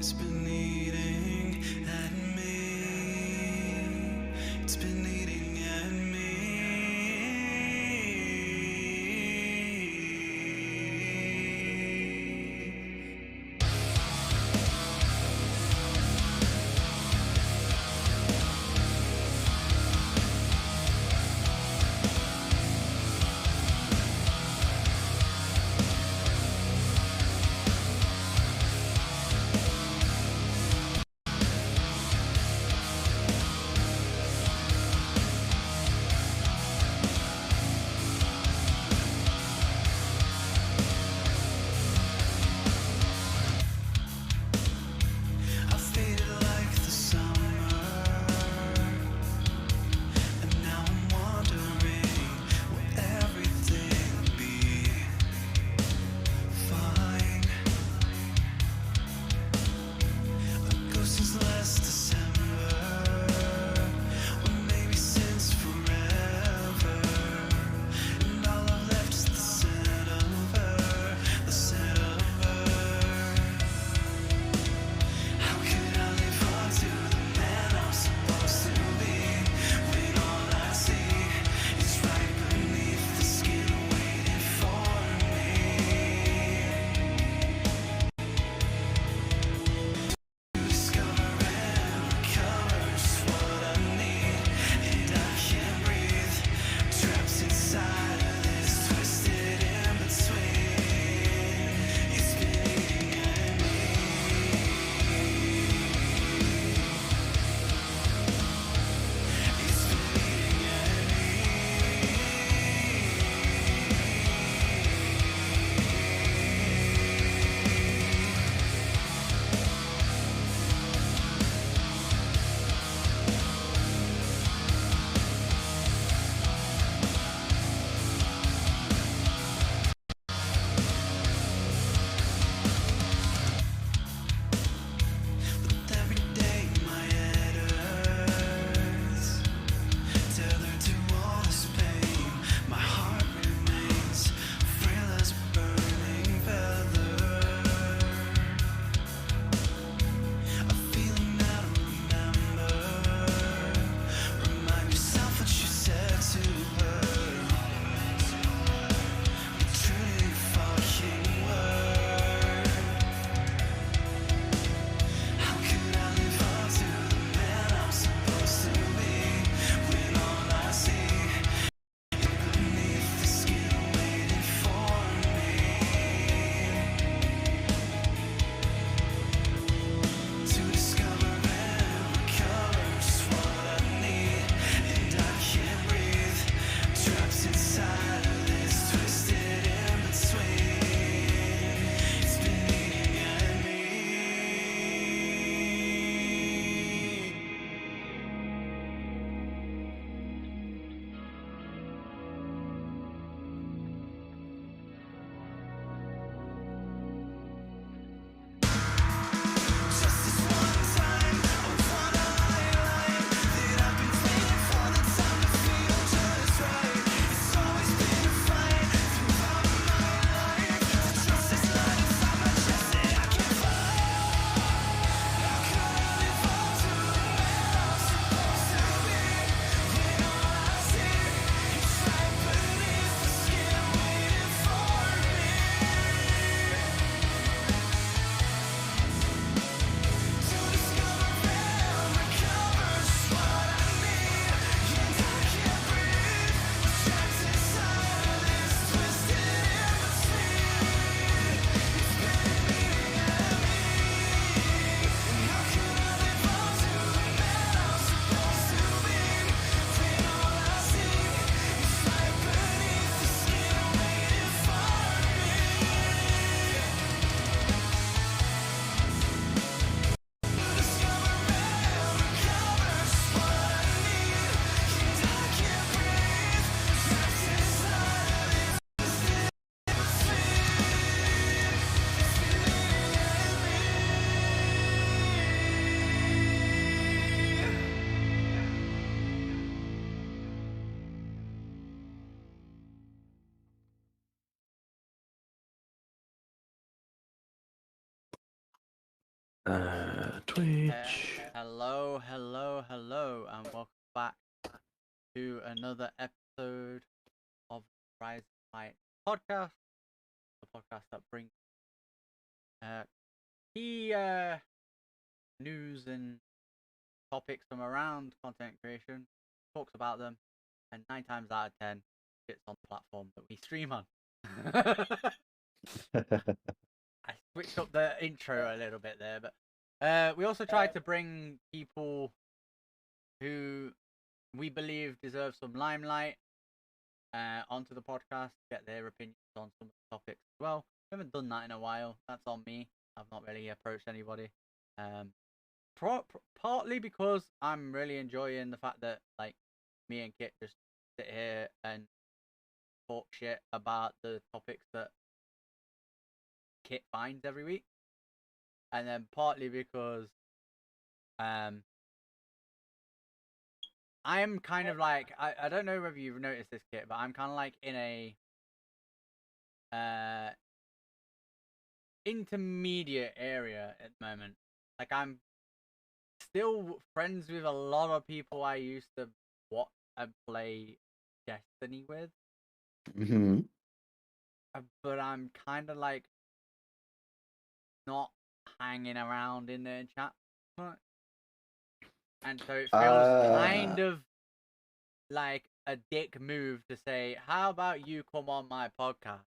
It's been eating at me. It's been eating at me. Twitch. Hello, and welcome back to another episode of Rise Light Podcast, the podcast that brings key news and topics from around content creation, talks about them, and 9 times out of 10, it's on the platform that we stream on. I switched up the intro a little bit there, but we also tried to bring people who we believe deserve some limelight onto the podcast, get their opinions on some of the topics as well. We haven't done that in a while. That's on me. I've not really approached anybody. Partly because I'm really enjoying the fact that like me and Kit just sit here and talk shit about the topics that Kit finds every week, and then partly because I'm kind of like I don't know whether you've noticed this, Kit, but I'm kind of like in a intermediate area at the moment. Like I'm still friends with a lot of people I used to watch and play Destiny with, Mm-hmm. but I'm kind of like not hanging around in their chat much, and so it feels kind of like a dick move to say, "How about you come on my podcast?"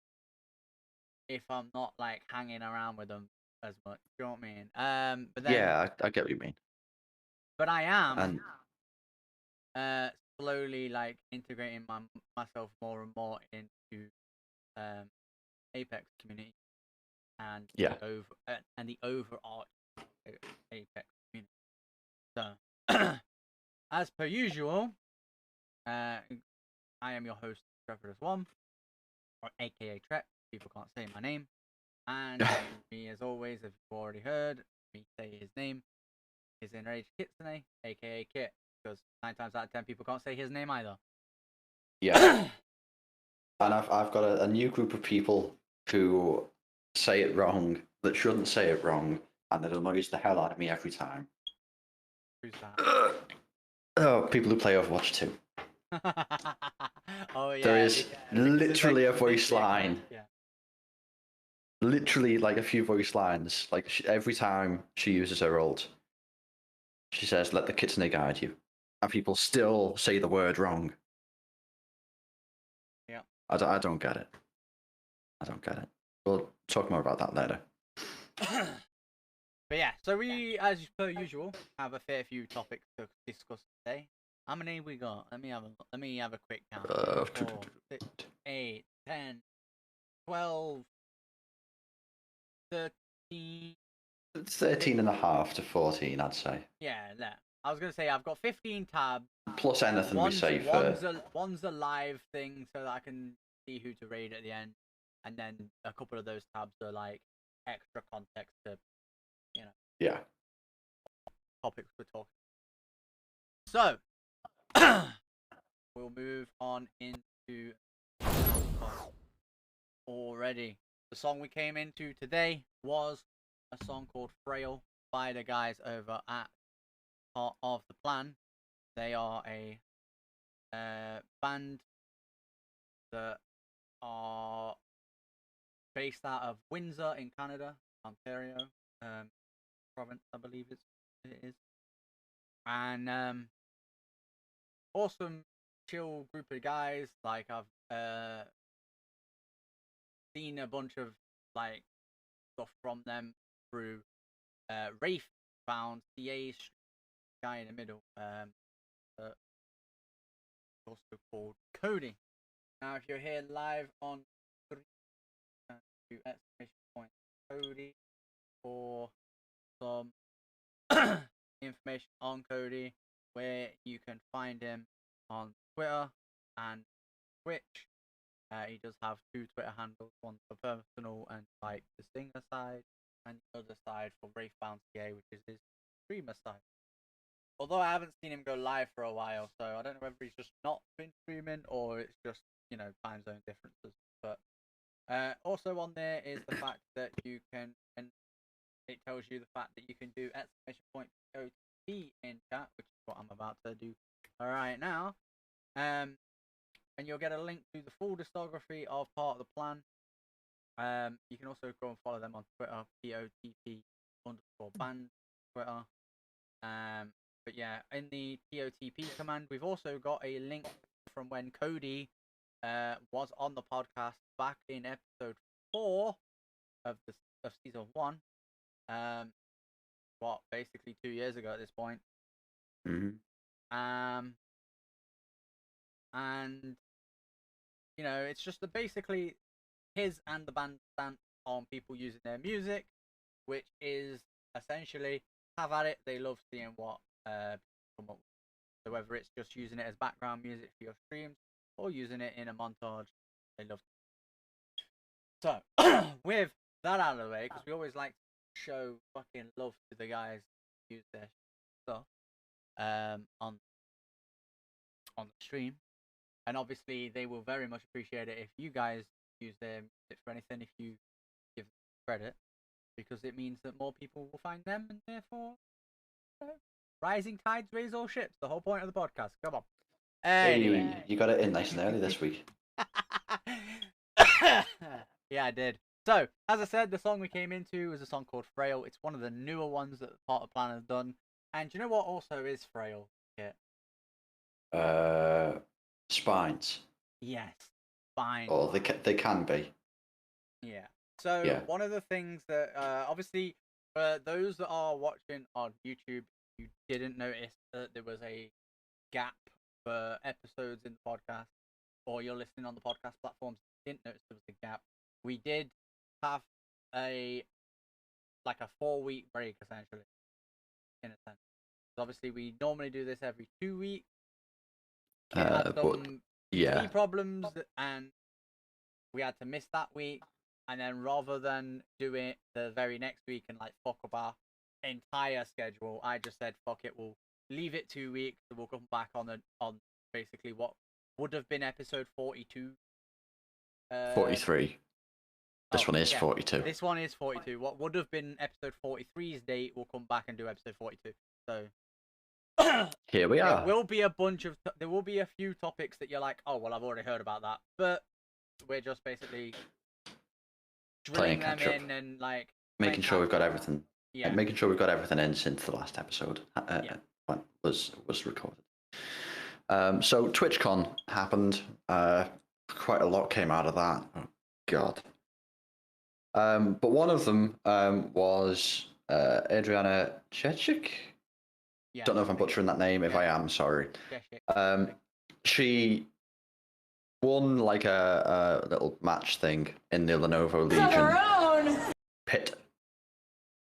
If I'm not like hanging around with them as much, you know what I mean? But then, Yeah, I get what you mean. but I am And slowly like integrating myself more and more into Apex community and yeah, the overarching Apex community. So, as per usual, I am your host, Trevor One, or AKA Trek. People can't say my name. And me, as always, if you've already heard me say his name, is Enraged Kitsune, aka Kit, because 9 times out of 10 people can't say his name either. yeah. And I've got a new group of people who say it wrong that shouldn't say it wrong, and it annoys the hell out of me every time. Who's that? Oh, people who play Overwatch 2. Oh yeah, There is literally a the voice dick line. Yeah. Literally, like a few voice lines. Like every time she uses her ult, she says, "Let the kitsune guide you," and people still say the word wrong. Yeah. I don't get it. I don't get it. We'll talk more about that later. But yeah, so we, as per usual, have a fair few topics to discuss today. How many we got? Let me have a quick count. 4, 6, 8, 10, 12, 13. 13 and a half to 14, I'd say. Yeah, there. I was gonna say I've got 15 tabs. Plus anything we say for... One's a live thing so that I can see who to raid at the end, and then a couple of those tabs are like extra context to, Yeah. topics we're talking. So we'll move on into already. The song we came into today was a song called Frail by the guys over at Part of the Plan. They are a band that are based out of Windsor in Canada, Ontario province, I believe it is. And awesome, chill group of guys. Like I've seen a bunch of like stuff from them through Rafe found CA's guy in the middle. Also called Cody. Now, if you're here live on exclamation point Cody for some information on Cody, where you can find him on Twitter and Twitch. He does have 2 Twitter handles, one for personal and like the singer side, and the other side for Wraithbound CA, which is his streamer side. Although I haven't seen him go live for a while, so I don't know whether he's just not been streaming or it's just, time zone differences. But also on there is the fact that you can it tells you the fact that you can do exclamation point POT in chat, which is what I'm about to do right now. And you'll get a link to the full discography of Part of the Plan. You can also go and follow them on Twitter, POTP_band Twitter. But yeah, in the POTP command, we've also got a link from when Cody was on the podcast back in episode 4 of season 1. Basically 2 years ago at this point. And you know, it's just basically his and the band's stance on people using their music, which is essentially have at it. They love seeing what people come up with. So whether it's just using it as background music for your streams or using it in a montage, they love it. So with that out of the way, because we always like to show fucking love to the guys who use their stuff on the stream, and obviously they will very much appreciate it if you guys use their music for anything, if you give them credit, because it means that more people will find them, and therefore rising tides raise all ships, the whole point of the podcast. Come on. Anyway. Hey, you got it in nice and early this week. Yeah, I did. So, as I said, the song we came into was a song called Frail. It's one of the newer ones that Part of the Plan has done. And do you know what also is Frail? Yeah. Spines. Yes, spines. Or they can be. Yeah. So one of the things that obviously for those that are watching on YouTube, you didn't notice that there was a gap for episodes in the podcast, or you're listening on the podcast platforms, you didn't notice there was a gap. We did have a 4-week break essentially, in a sense. Obviously, we normally do this every 2 weeks. Had some key problems, and we had to miss that week. And then rather than do it the very next week and fuck up our entire schedule, I just said fuck it, we'll leave it 2 weeks, and we'll come back on basically what would have been episode 42. 43. This one is 42. This one is 42. What would have been episode 43's date, we'll come back and do episode 42. So here we are. There will be a bunch of there will be a few topics that you're like, oh well, I've already heard about that, but we're just basically drilling them in and making sure we've got everything. Yeah, making sure we've got everything in since the last episode was recorded. So TwitchCon happened. Quite a lot came out of that. Oh God. But one of them was Adriana Chechik. Yeah, don't know if I'm butchering that name. If I am, sorry. She won a little match thing in the Lenovo Legion pit,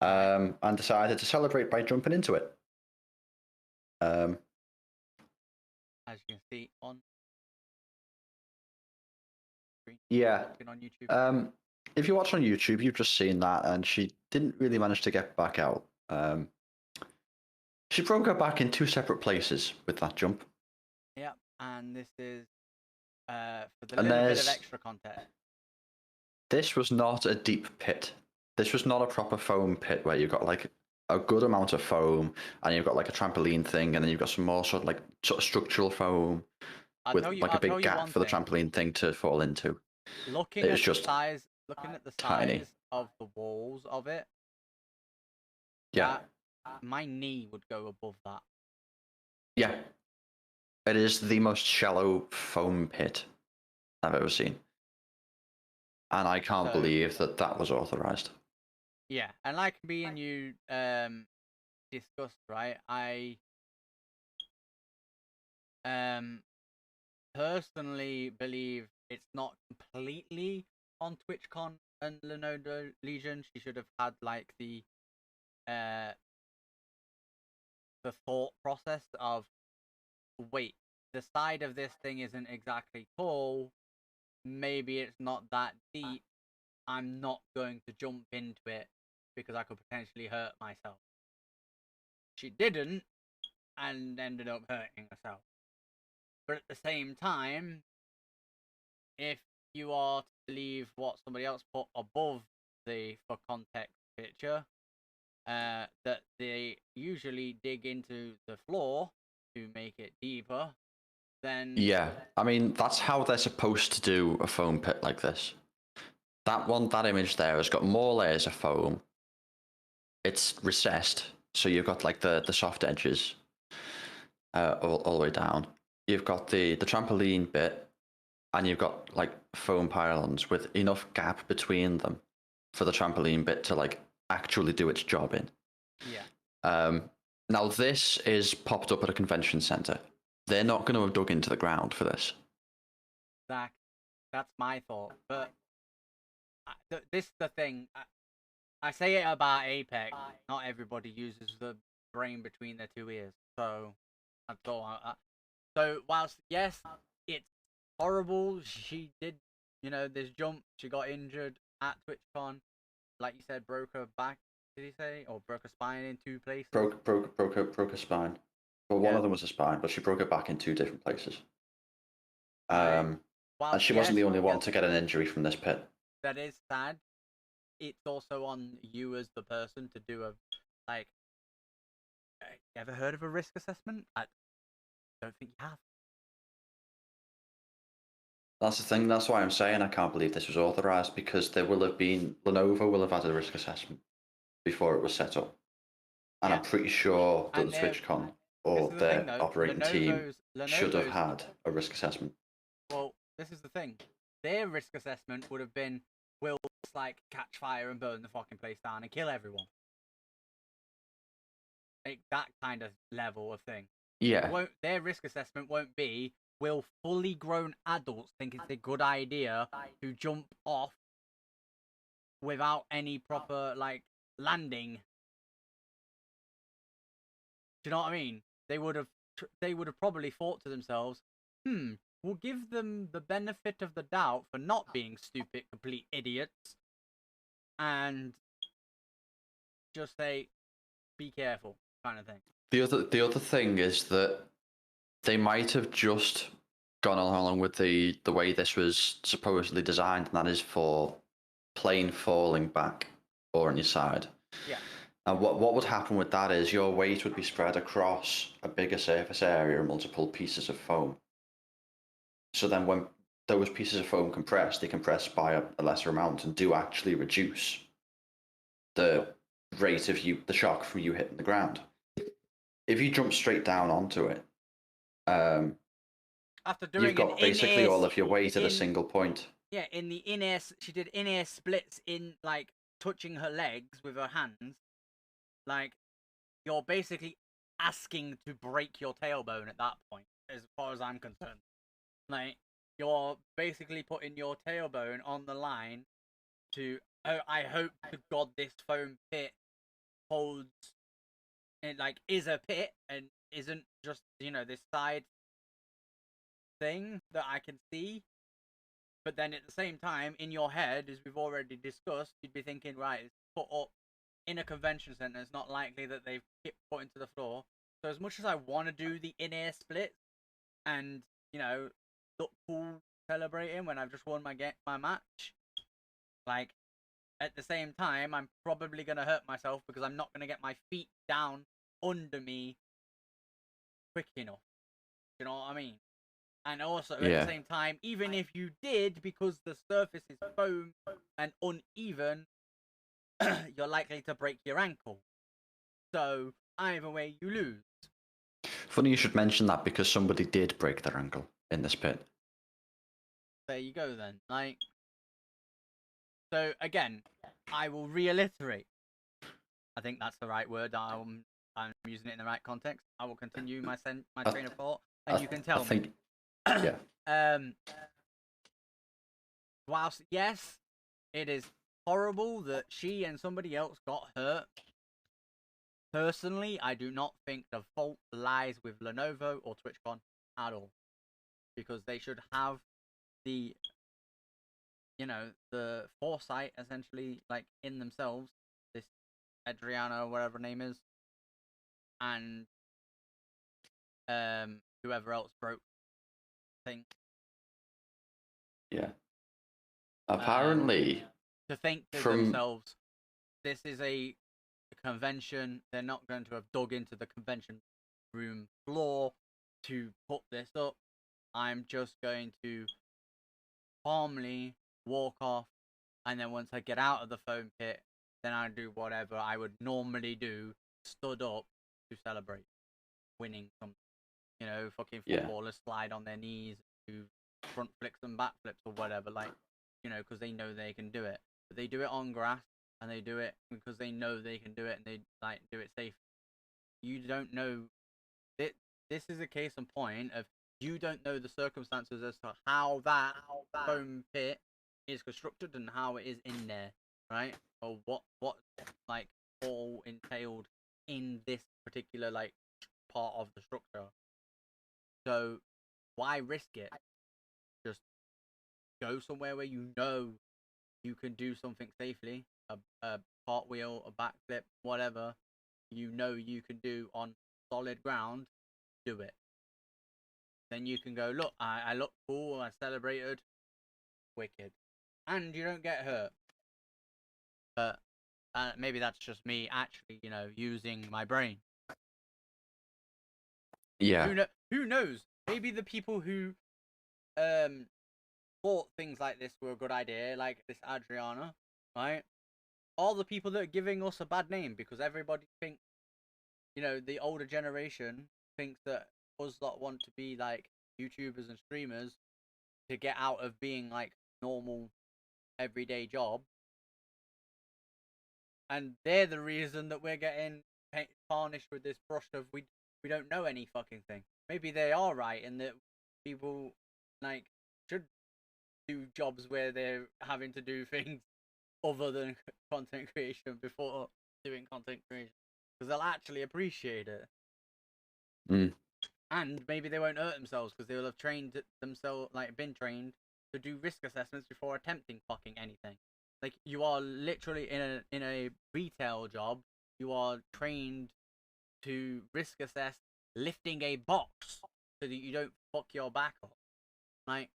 and decided to celebrate by jumping into it. As you can see on screen. Yeah. On YouTube. If you watch on YouTube, you've just seen that, and she didn't really manage to get back out. She broke her back in 2 separate places with that jump. Yeah, and this is for the little bit of extra content. This was not a deep pit. This was not a proper foam pit where you've got a good amount of foam, and you've got a trampoline thing, and then you've got some more sort of structural foam with a big gap for the trampoline thing to fall into. Looking at the size tiny. Of the walls of it. Yeah. My knee would go above that. Yeah. It is the most shallow foam pit I've ever seen. And I can't believe that was authorized. Yeah, and like me and you discussed, right? I personally believe it's not completely on TwitchCon and Lenovo Legion. She should have had the thought process of, wait, the side of this thing isn't exactly tall, maybe it's not that deep, I'm not going to jump into it because I could potentially hurt myself. She didn't, and ended up hurting herself. But at the same time, if you are to believe what somebody else put above the for context picture, that they usually dig into the floor to make it deeper, then Yeah, I mean, that's how they're supposed to do a foam pit like this. That image there has got more layers of foam. It's recessed, so you've got like the soft edges all the way down. You've got the trampoline bit, and you've got like foam pylons with enough gap between them for the trampoline bit to like actually do its job in. yeah, Now this is popped up at a convention center. They're not going to have dug into the ground for this. that's my thought. But this is the thing. I say it about Apex. Not everybody uses the brain between their two ears. So that's all. So whilst yes, it's horrible. She did, this jump. She got injured at TwitchCon. Like you said, broke her back. Did he say, or broke her spine in 2 places? Broke her spine. Well, one of them was a spine, but she broke her back in 2 different places. And she wasn't the only one to get an injury from this pit. That is sad. It's also on you as the person to do a, like, ever heard of a risk assessment? I don't think you have. That's the thing. That's why I'm saying I can't believe this was authorized, because there will have been, Lenovo will have had a risk assessment before it was set up. And I'm pretty sure that the TwitchCon or their operating team should have had a risk assessment. Well, this is the thing. Their risk assessment would have been, will this, like, catch fire and burn the fucking place down and kill everyone? Like, that kind of level of thing. Yeah. Their risk assessment won't be, will fully grown adults think it's a good idea to jump off without any proper, like, landing? Do you know what I mean? They would have probably thought to themselves, we'll give them the benefit of the doubt for not being stupid, complete idiots, and just say, be careful, kind of thing. The other thing is that they might have just gone along with the way this was supposedly designed, and that is for plane falling back or on your side. Yeah. And what would happen with that is your weight would be spread across a bigger surface area and multiple pieces of foam. So then when those pieces of foam compress, they compress by a lesser amount and do actually reduce the rate of the shock from you hitting the ground. If you jump straight down onto it, after doing you've got basically all of your weight at a single point. Yeah, in the in-air, she did in-air splits in, like, touching her legs with her hands. Like, you're basically asking to break your tailbone at that point, as far as I'm concerned. Like, you're basically putting your tailbone on the line to, I hope to God this foam pit holds, and, like, is a pit and isn't just, this side thing that I can see. But then at the same time, in your head, as we've already discussed, you'd be thinking, right, it's put up in a convention center. It's not likely that they've put into the floor. So as much as I want to do the in-air splits and, look cool celebrating when I've just won my match, like, at the same time, I'm probably going to hurt myself because I'm not going to get my feet down under me quick enough. You know what I mean? And also, at the same time, even if you did, because the surface is foam and uneven, you're likely to break your ankle. So, either way, you lose. Funny you should mention that, because somebody did break their ankle in this pit. There you go, then. Like, so, again, I will reiterate. I think that's the right word. I'm using it in the right context. I will continue my train of thought, and you can tell me. Yeah. Whilst, yes, it is horrible that she and somebody else got hurt, personally, I do not think the fault lies with Lenovo or TwitchCon at all. Because they should have the, the foresight, essentially, like, in themselves, this Adriana, or whatever her name is, and whoever else broke thing. Yeah. Apparently, to think to themselves, this is a a convention. They're not going to have dug into the convention room floor to put this up. I'm just going to calmly walk off, and then once I get out of the foam pit, then I do whatever I would normally do, stood up to celebrate winning something. You know, fucking Yeah. footballers slide on their knees, do front flips and back flips or whatever, like, you know, because they know they can do it. But they do it on grass, and they do it because they know they can do it, and they like do it safe. You don't know. This is a case in point of you don't know the circumstances as to how that foam pit is constructed and how it is in there, right? Or what like all entailed in this particular like part of the structure. So why risk it? Just go somewhere where you know you can do something safely, a cartwheel, a backflip, whatever you know you can do on solid ground. Do it. Then you can go, look, I look cool, I celebrated, wicked, and you don't get hurt. But maybe that's just me actually, you know, using my brain. Yeah. Who knows? Maybe the people who thought things like this were a good idea, like this Adriana, right? All the people that are giving us a bad name because everybody thinks, you know, the older generation thinks that us that want to be like YouTubers and streamers to get out of being like normal everyday job, and they're the reason that we're getting tarnished with this brush of we don't know any fucking thing. Maybe they are right in that people like should do jobs where they're having to do things other than content creation before doing content creation because they'll actually appreciate it. And maybe they won't hurt themselves because they will have trained themselves, like been trained to do risk assessments before attempting fucking anything. Like you are literally in a retail job. You are trained to risk assess lifting a box so that you don't fuck your back up. Like,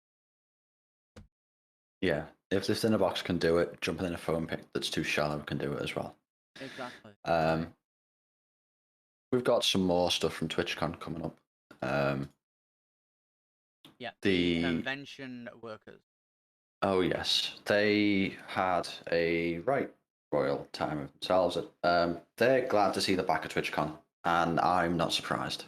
Yeah. If this inner box can do it, jumping in a foam pit that's too shallow can do it as well. exactly. We've got some more stuff from TwitchCon coming up. Yeah. The convention workers. Oh yes, they had a right royal time of themselves. They're glad to see the back of TwitchCon, and I'm not surprised.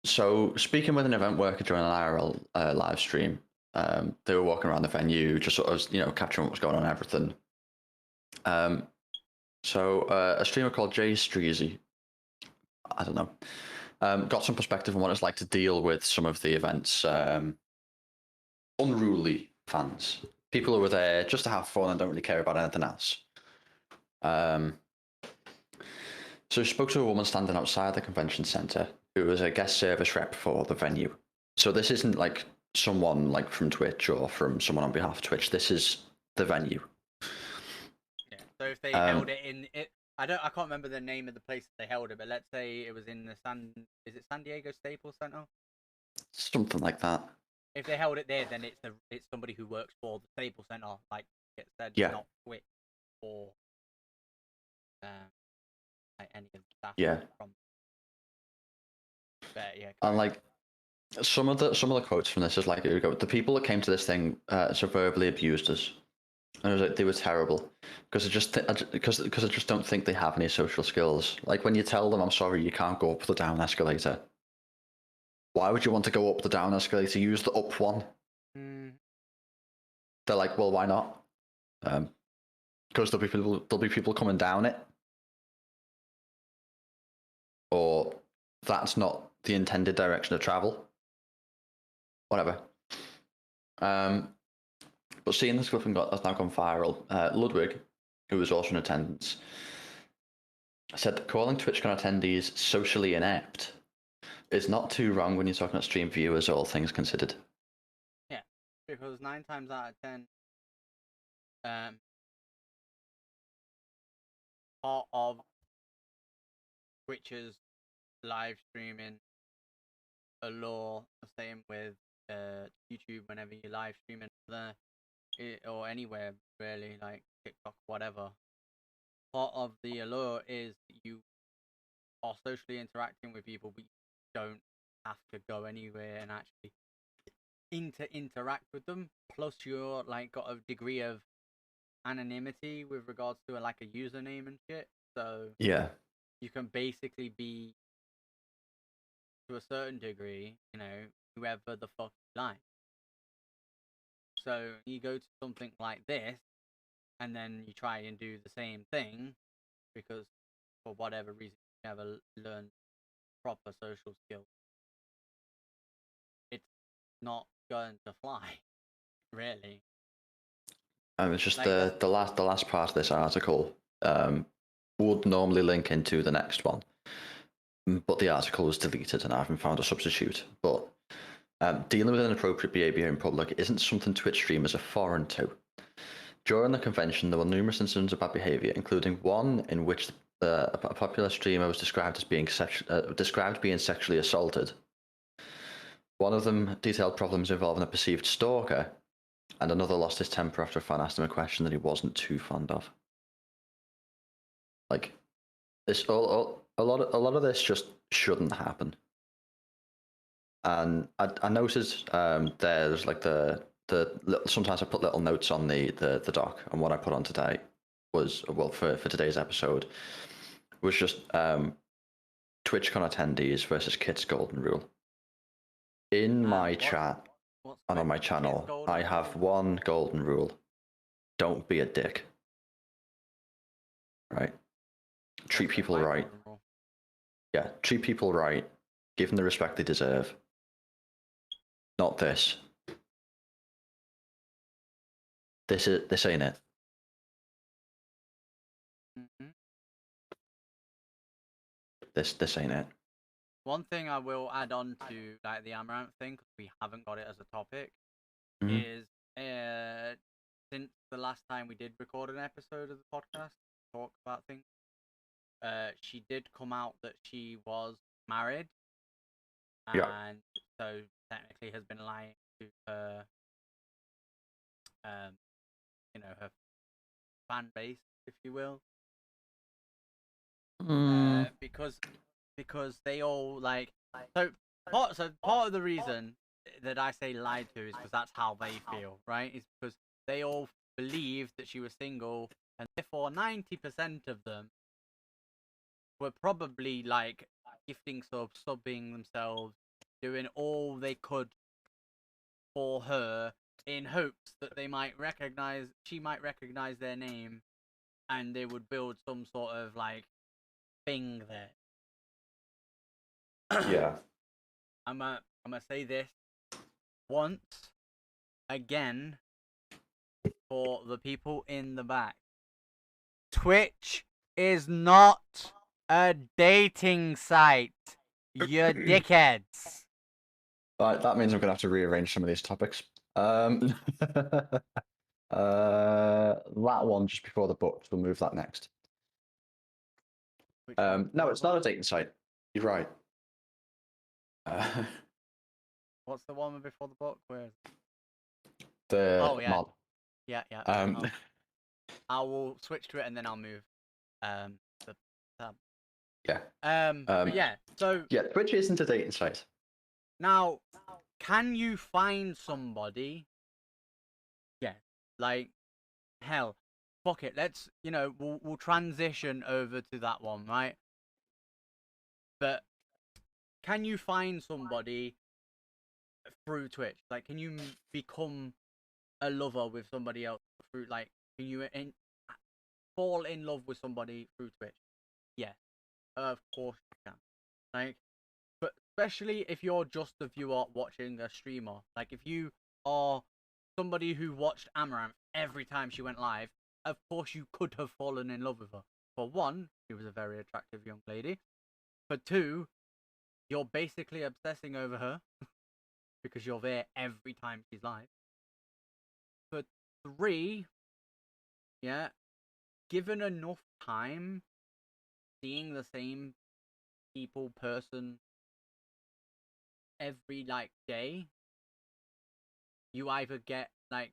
So speaking with an event worker during an IRL live stream, they were walking around the venue, just sort of capturing what was going on and everything. So a streamer called Jay Streezy, I don't know, got some perspective on what it's like to deal with some of the event's unruly fans, people who are there just to have fun and don't really care about anything else. So he spoke to a woman standing outside the convention center who was a guest service rep for the venue. So this isn't like someone like from Twitch or from someone on behalf of Twitch. This is the venue. Yeah. So if they held it in it, I can't remember the name of the place that they held it, but let's say it was in the San Diego Staples Center? Something like that. If they held it there, then it's somebody who works for the Staples Center, like it said, Yeah. not Twitch or like any of the staff. Yeah. From. But yeah. And like some of the quotes from this is like, the people that came to this thing so verbally abused us. And it was like they were terrible because I just don't think they have any social skills. Like when you tell them, "I'm sorry, you can't go up the down escalator." Why would you want to go up the down escalator? Use the up one. They're like, well, why not? Because there'll be people coming down it, or that's not the intended direction of travel. Whatever. But seeing this stuff has now gone viral. Ludwig, who was also in attendance, said that calling TwitchCon attendees socially inept is not too wrong when you're talking about stream viewers, all things considered. Yeah, because 9 times out of 10, part of Twitch's live streaming allure, the same with YouTube. Whenever you live streaming there, or anywhere really, like TikTok, whatever. Part of the allure is you are socially interacting with people, but you don't have to go anywhere and actually interact with them. Plus, you're like got a degree of anonymity with regards to like a username and shit. So Yeah. you can basically be, to a certain degree, whoever the fuck you like. So you go to something like this, and then you try and do the same thing, because for whatever reason you never learned proper social skills. It's not going to fly, really. And it's just Like, the last part of this article would normally link into the next one, but the article was deleted and I haven't found a substitute. But dealing with inappropriate behaviour in public isn't something Twitch streamers are foreign to. During the convention, there were numerous incidents of bad behaviour, including one in which a popular streamer was described as being sexually assaulted. One of them detailed problems involving a perceived stalker, and another lost his temper after a fan asked him a question that he wasn't too fond of. Like, this a lot of this just shouldn't happen. And I noticed there's like sometimes I put little notes on the doc, and what I put on today was, well, for today's episode was just TwitchCon attendees versus Kit's golden rule. In my chat and on my channel, I have one golden rule: don't be a dick. Right? Treat people right. Yeah, treat people right. Give them the respect they deserve. Not this. This ain't it. Mm-hmm. This ain't it. One thing I will add on to like the Amaranth thing, because we haven't got it as a topic, Mhm. is since the last time we did record an episode of the podcast, talk about things, she did come out that she was married, and Yeah. so technically has been lying to her, her fan base, if you will, because they all like part of the reason that I say lied to is because that's how they feel, right? Is because they all believed that she was single, and therefore 90% of them were probably like gifting subs, subbing themselves, doing all they could for her in hopes that she might recognize their name, and they would build some sort of like thing there. Yeah. I'm gonna say this once again for the people in the back. Twitch is not a dating site, you dickheads. Right, that means I'm gonna have to rearrange some of these topics. That one just before the books. We'll move that next. No, it's not a dating site. You're right. What's the one before the book? Where? The yeah. mod. Yeah. I will switch to it and then I'll move the tab. Yeah. But yeah, so yeah, Twitch isn't a dating site. Now, can you find somebody? Yeah, like hell, fuck it. Let's we'll transition over to that one, right? But can you find somebody through Twitch? Like, can you become a lover with somebody else through? Like, can you fall in love with somebody through Twitch? Yeah, of course you can. Like, but especially if you're just a viewer watching a streamer. Like, if you are somebody who watched Amaranth every time she went live, of course you could have fallen in love with her. For one, she was a very attractive young lady. For two, you're basically obsessing over her because you're there every time she's live. For three, yeah, given enough time, seeing the same person every like day, you either get like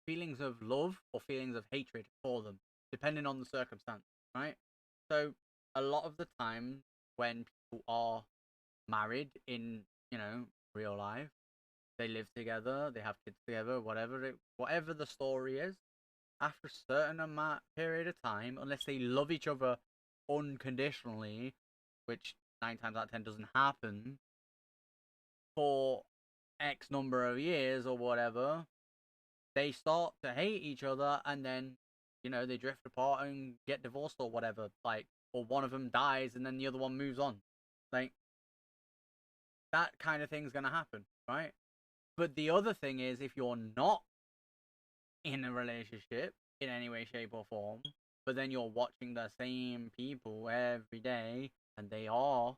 feelings of love or feelings of hatred for them, depending on the circumstance, right? So a lot of the time when people are married in, real life, they live together, they have kids together, whatever the story is, after a certain period of time, unless they love each other unconditionally, which 9 times out of 10 doesn't happen, for X number of years or whatever, they start to hate each other, and then they drift apart and get divorced or whatever, or one of them dies and then the other one moves on, that kind of thing's gonna happen, right? But the other thing is, if you're not in a relationship in any way, shape, or form, but then you're watching the same people every day, and they are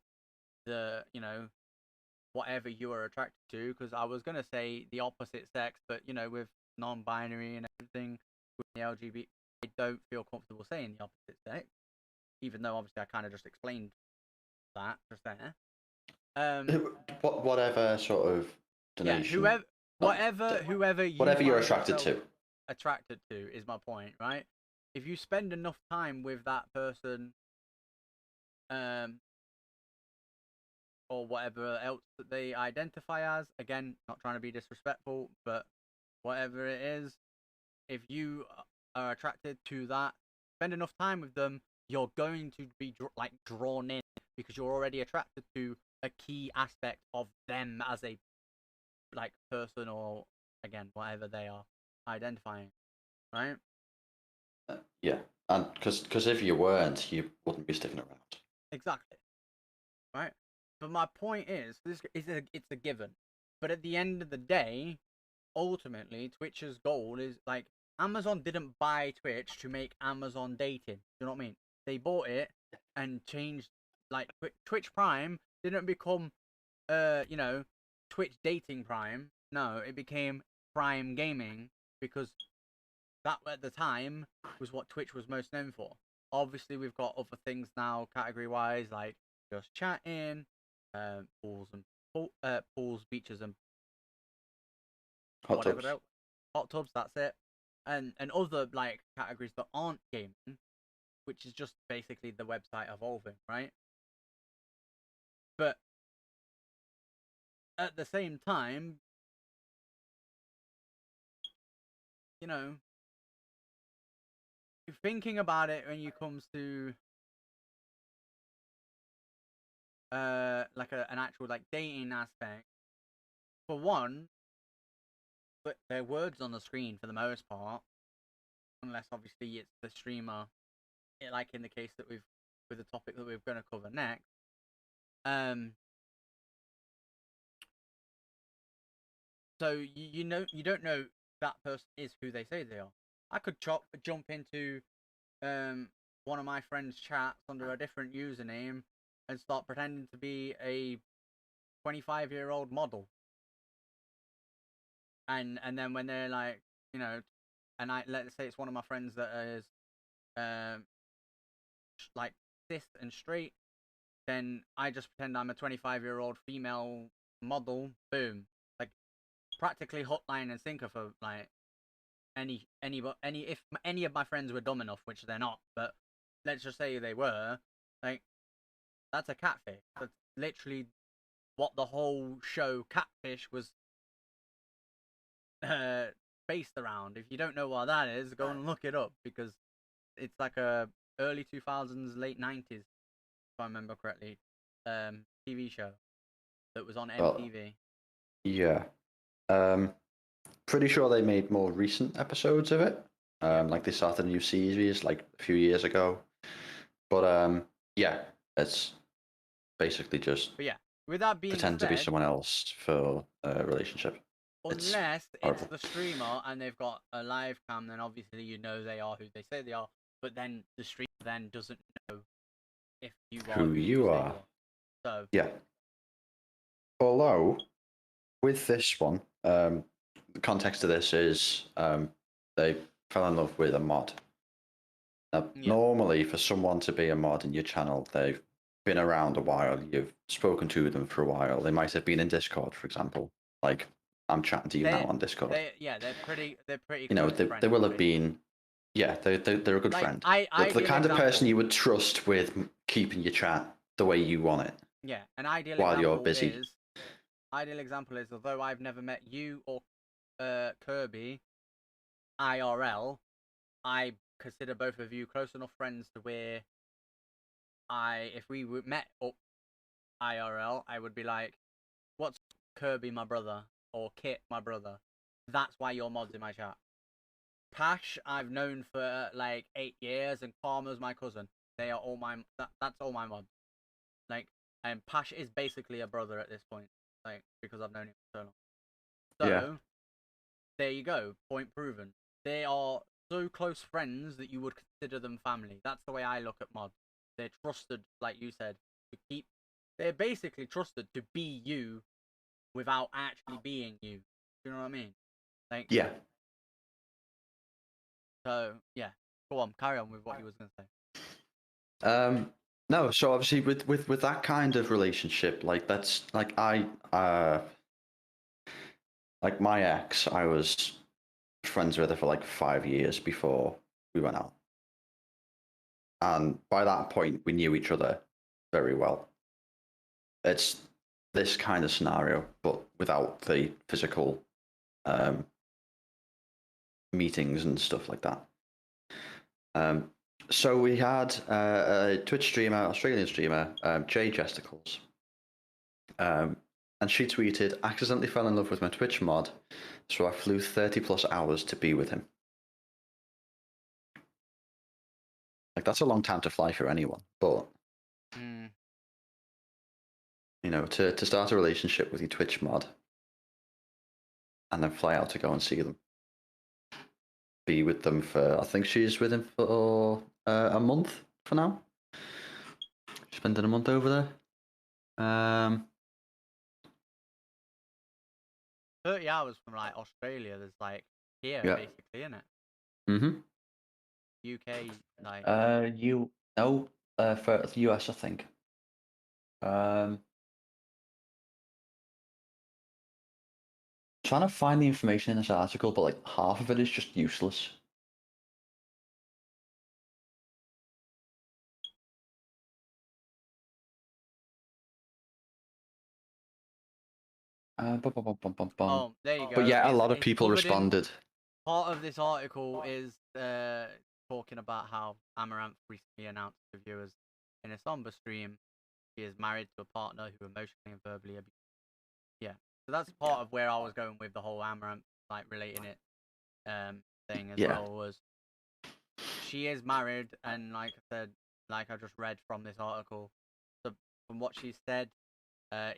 the whatever you are attracted to, because I was gonna say the opposite sex, but with non-binary and everything with the LGBT, I don't feel comfortable saying the opposite sex, even though obviously I kind of just explained that just there. Whatever sort of donation. Yeah, whoever you're attracted to. Attracted to is my point, right? If you spend enough time with that person, or whatever else that they identify as, again, not trying to be disrespectful, but whatever it is, if you are attracted to that, spend enough time with them, you're going to be drawn in, because you're already attracted to a key aspect of them as a person, or again whatever they are identifying, right? Yeah, and because if you weren't, you wouldn't be sticking around. Exactly, right? But my point is, it's a given. But at the end of the day, ultimately, Twitch's goal is Amazon didn't buy Twitch to make Amazon dating. You know what I mean? They bought it and changed. Twitch Prime didn't become, Twitch Dating Prime. No, it became Prime Gaming, because that at the time was what Twitch was most known for. Obviously, we've got other things now, category-wise, like just chatting, pools, beaches, and Hot tubs. else. Hot tubs. That's it. And other categories that aren't gaming, which is just basically the website evolving, right? But at the same time, thinking about it when you comes to an actual dating aspect, for one, but their words on the screen for the most part, unless obviously it's the streamer, in the case that with the topic that we're going to cover next. So you don't know that person is who they say they are. I could jump into one of my friends' chats under a different username and start pretending to be a 25-year-old model. And then when they're and let's say it's one of my friends that is cis and straight, then I just pretend I'm a 25-year-old female model. Boom, practically hotline and sinker for if any of my friends were dumb enough, which they're not, but let's just say they were, that's a catfish. That's literally what the whole show Catfish was based around. If you don't know what that is, go and look it up, because it's a early 2000s, late 90s, if I remember correctly, TV show that was on MTV. Yeah. Pretty sure they made more recent episodes of it. They started a new series a few years ago. But yeah, it's basically just. But yeah, with that being pretend said, to be someone else for a relationship. Unless it's the streamer and they've got a live cam, then obviously they are who they say they are. But then the streamer then doesn't know if you are who you are. So yeah. Although with this one, the context of this is they fell in love with a mod. Now, normally for someone to be a mod in your channel, they've been around a while. You've spoken to them for a while. They might have been in Discord, for example, I'm chatting to you now on Discord. They're pretty. You know, Close they will have friends, been. Yeah, they're a good like, friend. The ideal kind of person example- you would trust with keeping your chat the way you want it. Yeah, an ideal While you're example busy. is although I've never met you or Kirby IRL, I consider both of you close enough friends to where if we met up IRL, I would be like, "What's Kirby, my brother?" or "Kit, my brother." That's why you're mods in my chat. Pash, I've known for like 8 years, and Karma's my cousin. They are all that's all my mods. Like, and Pash is basically a brother at this point, like, because I've known him for so long. So, Yeah. there you go. Point proven. They are so close friends that you would consider them family. That's the way I look at mods. They're trusted, like you said, to keep. They're basically trusted to be you without actually being you. Do you know what I mean? Like, Yeah. so yeah. Go on, carry on with what you was gonna say. No, so obviously with that kind of relationship, like that's like like my ex, I was friends with her for like 5 years before we went out. And by that point we knew each other very well. It's this kind of scenario, but without the physical meetings and stuff like that. So we had a Twitch streamer, Australian streamer, Jay Jesticles. And she tweeted, accidentally fell in love with my Twitch mod, so I flew 30 plus hours to be with him. Like, that's a long time to fly for anyone, but you know, to start a relationship with your Twitch mod and then fly out to go and see them. Be with them for, I think she's with him for a month for now. Spending a month over there. 30 hours from like Australia, there's like here Yeah. basically, isn't it? Mm-hmm. UK, like for the US, I think. Trying to find the information in this article, but like half of it is just useless. Oh, there you go. But yeah, a lot of It's people covered in- responded. Part of this article is talking about how Amaranth recently announced to viewers in a somber stream she is married to a partner who emotionally and verbally abused. Yeah, so that's part of where I was going with the whole Amaranth, like, relating it thing as well, was she is married, and like I said, like I just read from this article, so from what she said,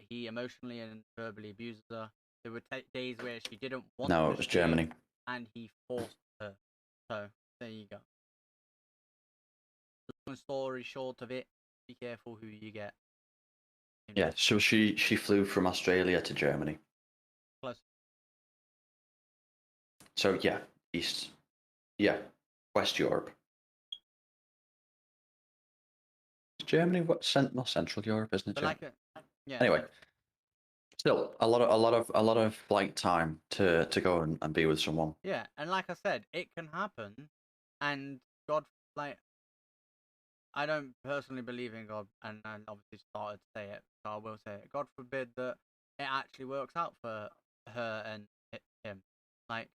he emotionally and verbally abused her. There were days where she didn't want No, to it was stream, Germany. and he forced her. So there you go. Long story short of it, be careful who you get. Yeah, so she flew from Australia to Germany. Close. So yeah, West Europe. Germany, what not Central Europe, isn't it? But like, yeah. Anyway, still a lot of flight time to go and be with someone. Yeah, and like I said, it can happen, and God, like, I don't personally believe in God, and obviously started to say it, so I will say it. God forbid that it actually works out for her and him. Like,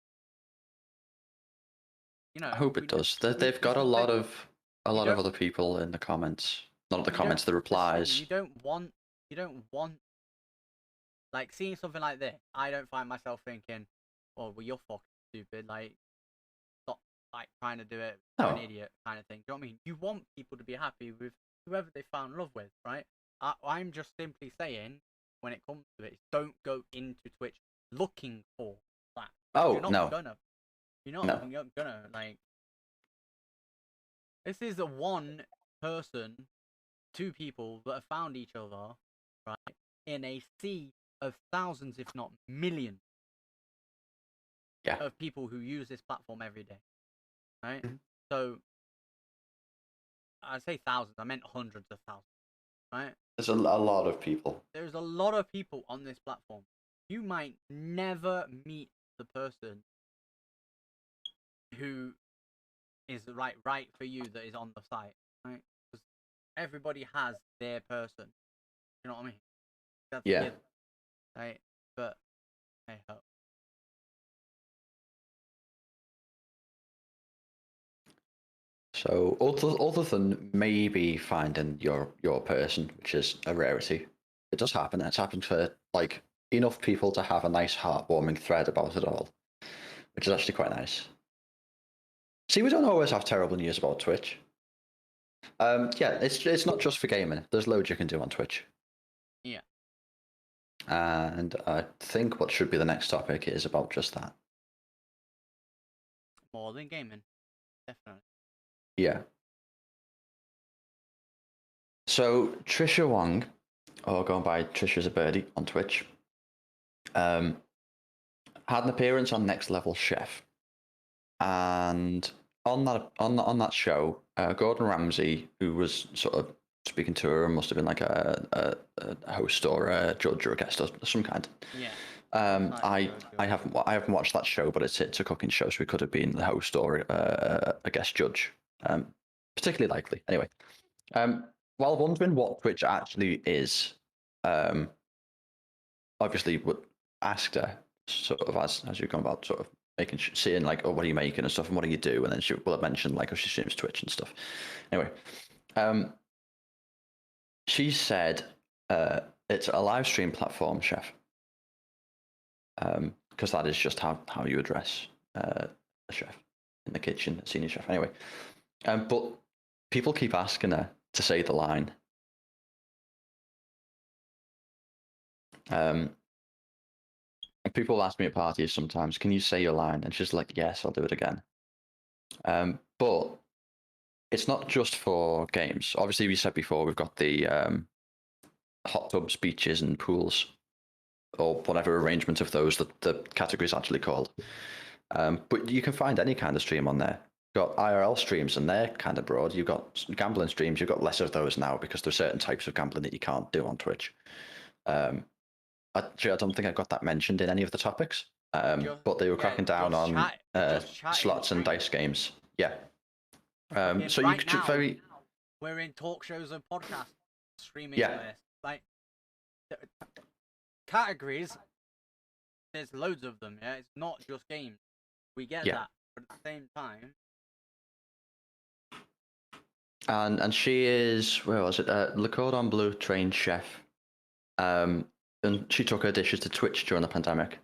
you know, I hope it does. They've got a lot of don't- other people in the comments. Not the you comments, don't- the this is the thing, replies. You don't want, like, seeing something like this. I don't find myself thinking, "Oh, well, you're fucking stupid." Like, stop, like, trying to do it, No. an idiot kind of thing. Do you know what I mean? You want people to be happy with whoever they found love with, right? I'm just simply saying, when it comes to it, don't go into Twitch looking for that. Oh, You're not no. gonna. You're No. not gonna, like. This is a one person, two people that have found each other, right, in a sea of thousands, if not millions, of people who use this platform every day, right? Mhm. So, I say thousands, I meant hundreds of thousands, right? There's a lot of people. There's a lot of people on this platform. you might never meet the person who is right for you that is on the site, right? Because everybody has their person. You know what I mean? That's Yeah. it, right? But hey ho. So other than maybe finding your person, which is a rarity, it does happen. It's happened for like enough people to have a nice heartwarming thread about it all, which is actually quite nice. See, we don't always have terrible news about Twitch. Yeah, it's not just for gaming. There's loads you can do on Twitch. Yeah. And I think what should be the next topic is about just that. More than gaming, definitely. Yeah. So Trisha Wong, or going by Trisha's a Birdie on Twitch, had an appearance on Next Level Chef, and on that show, Gordon Ramsay, who was sort of speaking to her, must have been like a host or a judge or a guest of some kind. Yeah. I haven't watched that show, but it's a cooking show, so he could have been the host or a guest judge, particularly likely. Anyway, while wondering what Twitch actually is, obviously would asked her sort of as you're going about sort of seeing like, oh, what are you making and stuff, and what do you do, and then she will have mentioned like, oh, she streams Twitch and stuff. Anyway, she said it's a live stream platform, chef. Because that is just how you address a chef in the kitchen, a senior chef. Anyway, but people keep asking her to say the line. And people ask me at parties sometimes, can you say your line? And she's like, yes, I'll do it again. But it's not just for games. Obviously, we said before, we've got the hot tubs, beaches, and pools, or whatever arrangement of those that the category is actually called. But you can find any kind of stream on there. You've got IRL streams, and they're kind of broad. You've got gambling streams. You've got less of those now because there's certain types of gambling that you can't do on Twitch. Actually, I don't think I got that mentioned in any of the topics. But they were cracking down on slots and dice games. Yeah. So right you could very. We're in talk shows and podcasts streaming Yeah. this. Like categories, there's loads of them. Yeah, it's not just games. We get that, but at the same time. And she is, where was it? Le Cordon Bleu trained chef. And she took her dishes to Twitch during the pandemic,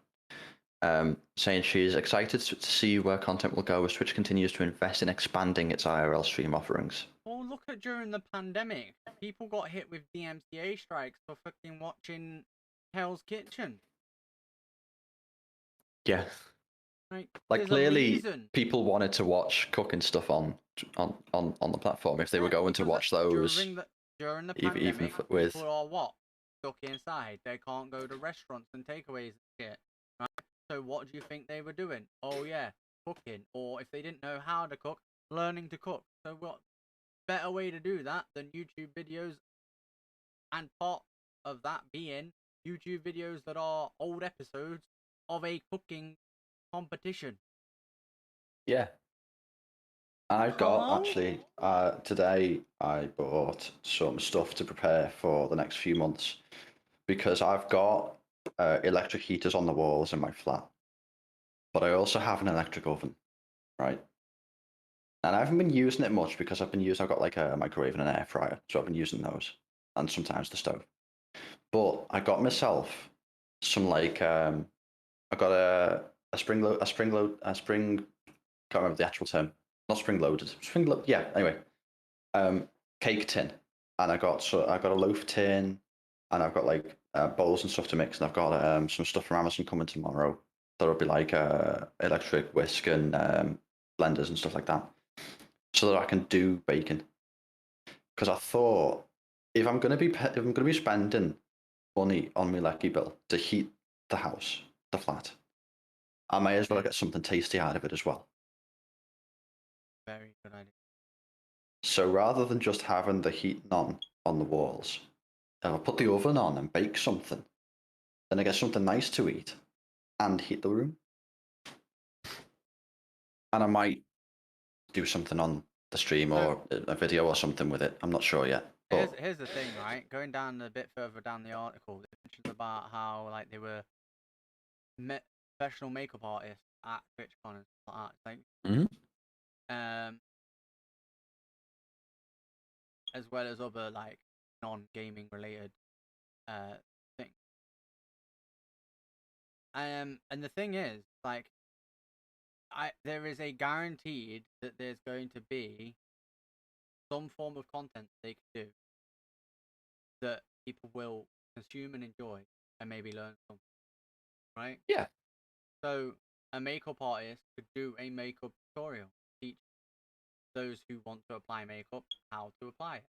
saying she's excited to see where content will go as Twitch continues to invest in expanding its IRL stream offerings. Well, look at during the pandemic, people got hit with DMCA strikes for fucking watching Hell's Kitchen. Yeah. Like clearly, people wanted to watch cooking stuff on the platform if they were going to watch those. During the pandemic, even with people are what? Stuck inside. They can't go to restaurants and takeaways and shit. Right? So what do you think they were doing? Oh yeah, cooking. Or if they didn't know how to cook, learning to cook. So what better way to do that than YouTube videos? And part of that being YouTube videos that are old episodes of a cooking competition. Yeah. I've got actually today I bought some stuff to prepare for the next few months because I've got electric heaters on the walls in my flat, but I also have an electric oven, right? And I haven't been using it much because I've got like a microwave and an air fryer, so I've been using those, and sometimes the stove. But I got myself some like I got a spring, can't remember the actual term. Not spring-loaded. Yeah. Anyway, cake tin, and I got a loaf tin, and I've got like bowls and stuff to mix, and I've got some stuff from Amazon coming tomorrow. That'll be like electric whisk and blenders and stuff like that, so that I can do bacon. Because I thought if I'm gonna be spending money on my Lecky bill to heat the house, the flat, I may as well get something tasty out of it as well. Very good idea. So rather than just having the heat on the walls, I'll put the oven on and bake something. then I get something nice to eat and heat the room. And I might do something on the stream or a video or something with it. I'm not sure yet. But Here's the thing, right? Going down a bit further down the article, it mentions about how like they were professional makeup artists at TwitchCon and stuff like that. It's like, as well as other like non-gaming related things. And the thing is, like, there is a guaranteed that there's going to be some form of content they can do that people will consume and enjoy and maybe learn something, right? Yeah. So a makeup artist could do a makeup tutorial, teach those who want to apply makeup how to apply it,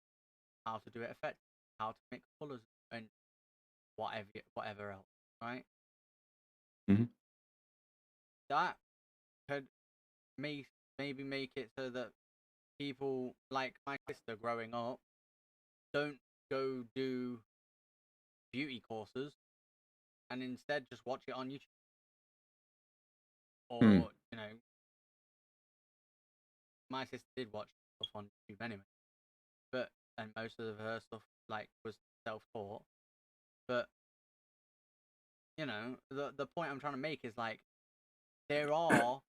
how to do it effectively, how to mix colors and whatever else, right? Mm-hmm. That could maybe make it so that people like my sister growing up don't go do beauty courses and instead just watch it on YouTube. Or, you know, my sister did watch stuff on YouTube anyway. And most of her stuff like was self-taught. But you know, the point I'm trying to make is like there are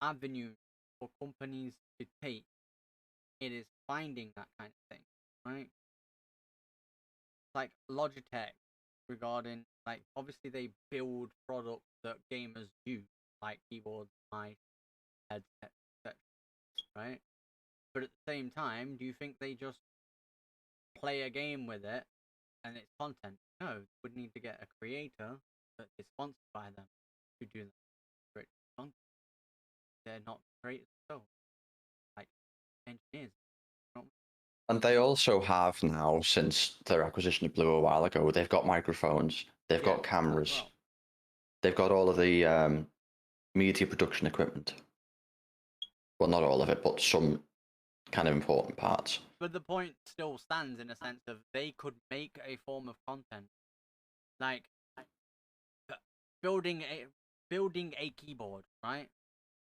avenues for companies to take. It is finding that kind of thing, right? Like Logitech regarding like obviously they build products that gamers use, like keyboards, mice, headsets, etc. Right? But at the same time, do you think they just play a game with it and its content? No, they would need to get a creator that is sponsored by them to do that content. They're not creators themselves, like engineers. And they also have now, since their acquisition of Blue a while ago, they've got microphones, they've got cameras, well. they've got all of the media production equipment. Well, not all of it, but some kind of important parts. But the point still stands in a sense of they could make a form of content, like building a keyboard, right?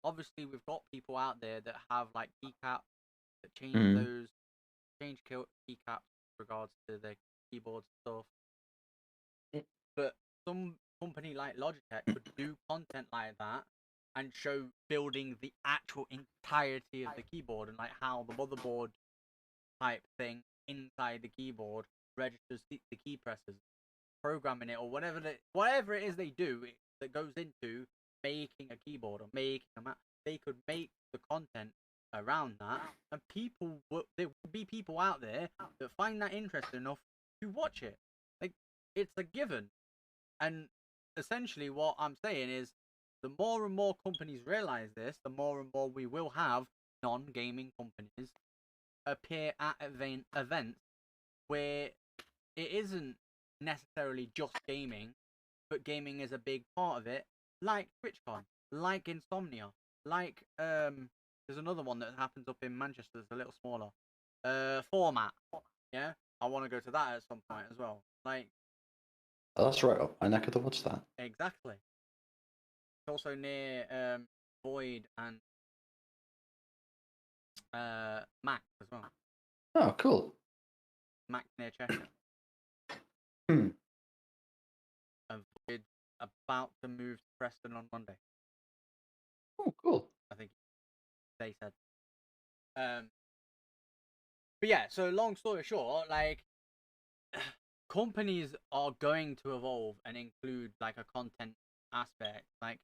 Obviously, we've got people out there that have like keycaps that change keycaps with regards to the keyboard stuff. But some company like Logitech could do content like that and show building the actual entirety of the keyboard and like how the motherboard type thing inside the keyboard registers the key presses, programming it or whatever it is they do that goes into making a keyboard or making a Mac. They could make the content around that, and there will be people out there that find that interesting enough to watch it. Like it's a given. And essentially, what I'm saying is, the more and more companies realize this, the more and more we will have non-gaming companies appear at events where it isn't necessarily just gaming, but gaming is a big part of it, like TwitchCon, like Insomnia, like there's another one that happens up in Manchester, it's a little smaller. Format. Yeah, I want to go to that at some point as well. Like, oh, that's right up my neck of the woods, that. exactly. It's also near Void and Mac as well. Oh, cool. Mac near Cheshire. Hmm. And Void about to move to Preston on Monday. Oh, cool. I think they said. But yeah, so long story short, like companies are going to evolve and include like a content aspect. Like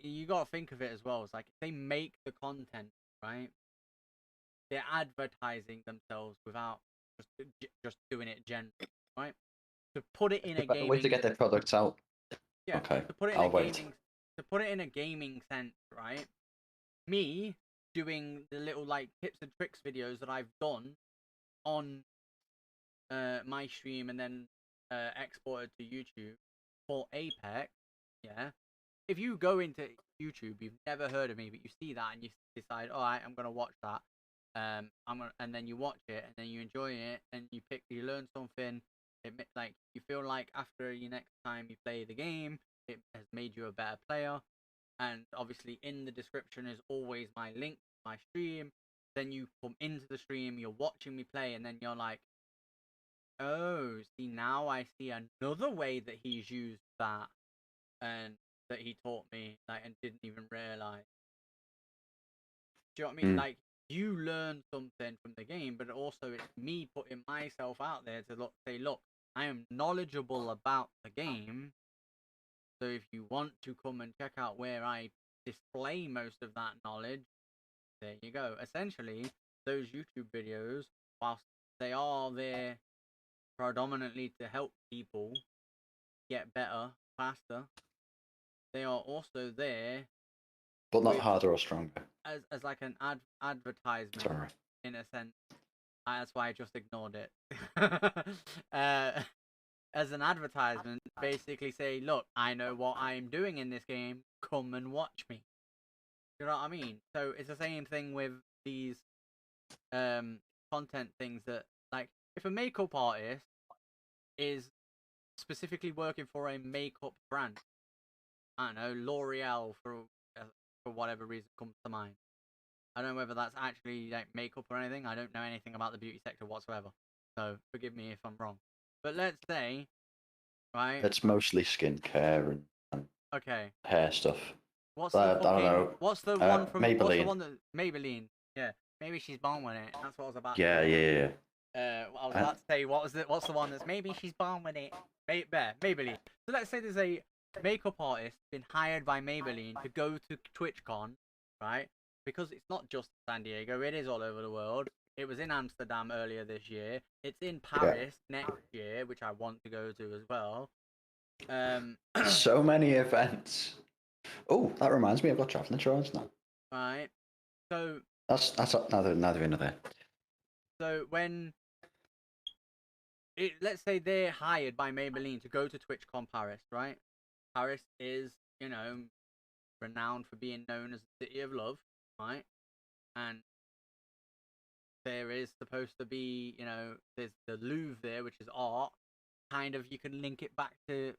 you gotta think of it as well. It's like if they make the content, right? They're advertising themselves without just doing it generally, right? To put it in a gaming way to get their products out. Yeah. Okay. To put it in I'll a wait. gaming sense, right? Me doing the little like tips and tricks videos that I've done on my stream and then exported to YouTube for Apex, yeah. If you go into YouTube, you've never heard of me, but you see that and you decide, all right, I'm gonna watch that. And then you watch it and then you enjoy it and you learn something Like you feel like after your next time you play the game, it has made you a better player. And obviously, in the description is always my link to my stream. Then you come into the stream, you're watching me play, and then you're like, oh, see, now I see another way that he's used that, and that he taught me, like, and didn't even realize. Do you know what I mean? Like, you learn something from the game, but also it's me putting myself out there to say, look, I am knowledgeable about the game. So if you want to come and check out where I display most of that knowledge, there you go. Essentially, those YouTube videos, whilst they are there predominantly to help people get better, faster, they are also there, but not harder or stronger. As like an advertisement. Sorry. In a sense. That's why I just ignored it. As an advertisement, basically say, look, I know what I'm doing in this game. Come and watch me. You know what I mean? So it's the same thing with these content things that, like, if a makeup artist is specifically working for a makeup brand, I don't know, L'Oreal for whatever reason comes to mind. I don't know whether that's actually like makeup or anything. I don't know anything about the beauty sector whatsoever. So forgive me if I'm wrong. But let's say, right? It's mostly skincare and okay, hair stuff. What's I the don't know. What's the one from Maybelline? What's the one that Maybelline? Yeah, maybe she's born with it. That's what I was about. Yeah, to say. yeah. I was about to say what's the one that's maybe she's born with it. Maybelline. So let's say there's a makeup artist been hired by Maybelline to go to TwitchCon, right? Because it's not just San Diego, it is all over the world. It was in Amsterdam earlier this year. It's in Paris next year, which I want to go to as well. So many events. Oh, that reminds me, I've got travel insurance now. Right. So that's neither in nor there. So when let's say they're hired by Maybelline to go to TwitchCon Paris, right? Paris is, renowned for being known as the city of love, right? And there is supposed to be, there's the Louvre there, which is art. Kind of, you can link it back to,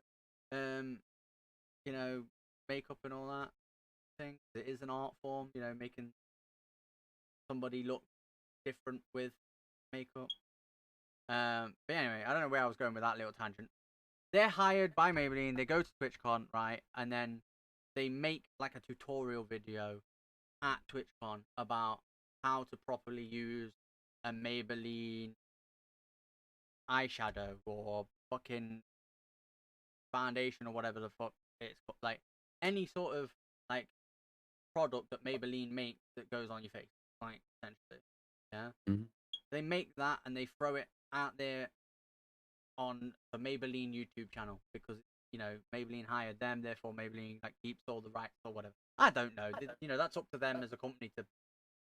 makeup and all that thing. It is an art form, making somebody look different with makeup. But anyway, I don't know where I was going with that little tangent. They're hired by Maybelline, they go to TwitchCon, right? And then they make like a tutorial video at TwitchCon about how to properly use a Maybelline eyeshadow or fucking foundation or whatever the fuck it's called. Like any sort of like product that Maybelline makes that goes on your face, like essentially. Yeah. Mm-hmm. They make that and they throw it out there on the Maybelline YouTube channel because Maybelline hired them, therefore Maybelline like keeps all the rights or whatever. I don't know. That's up to them as a company to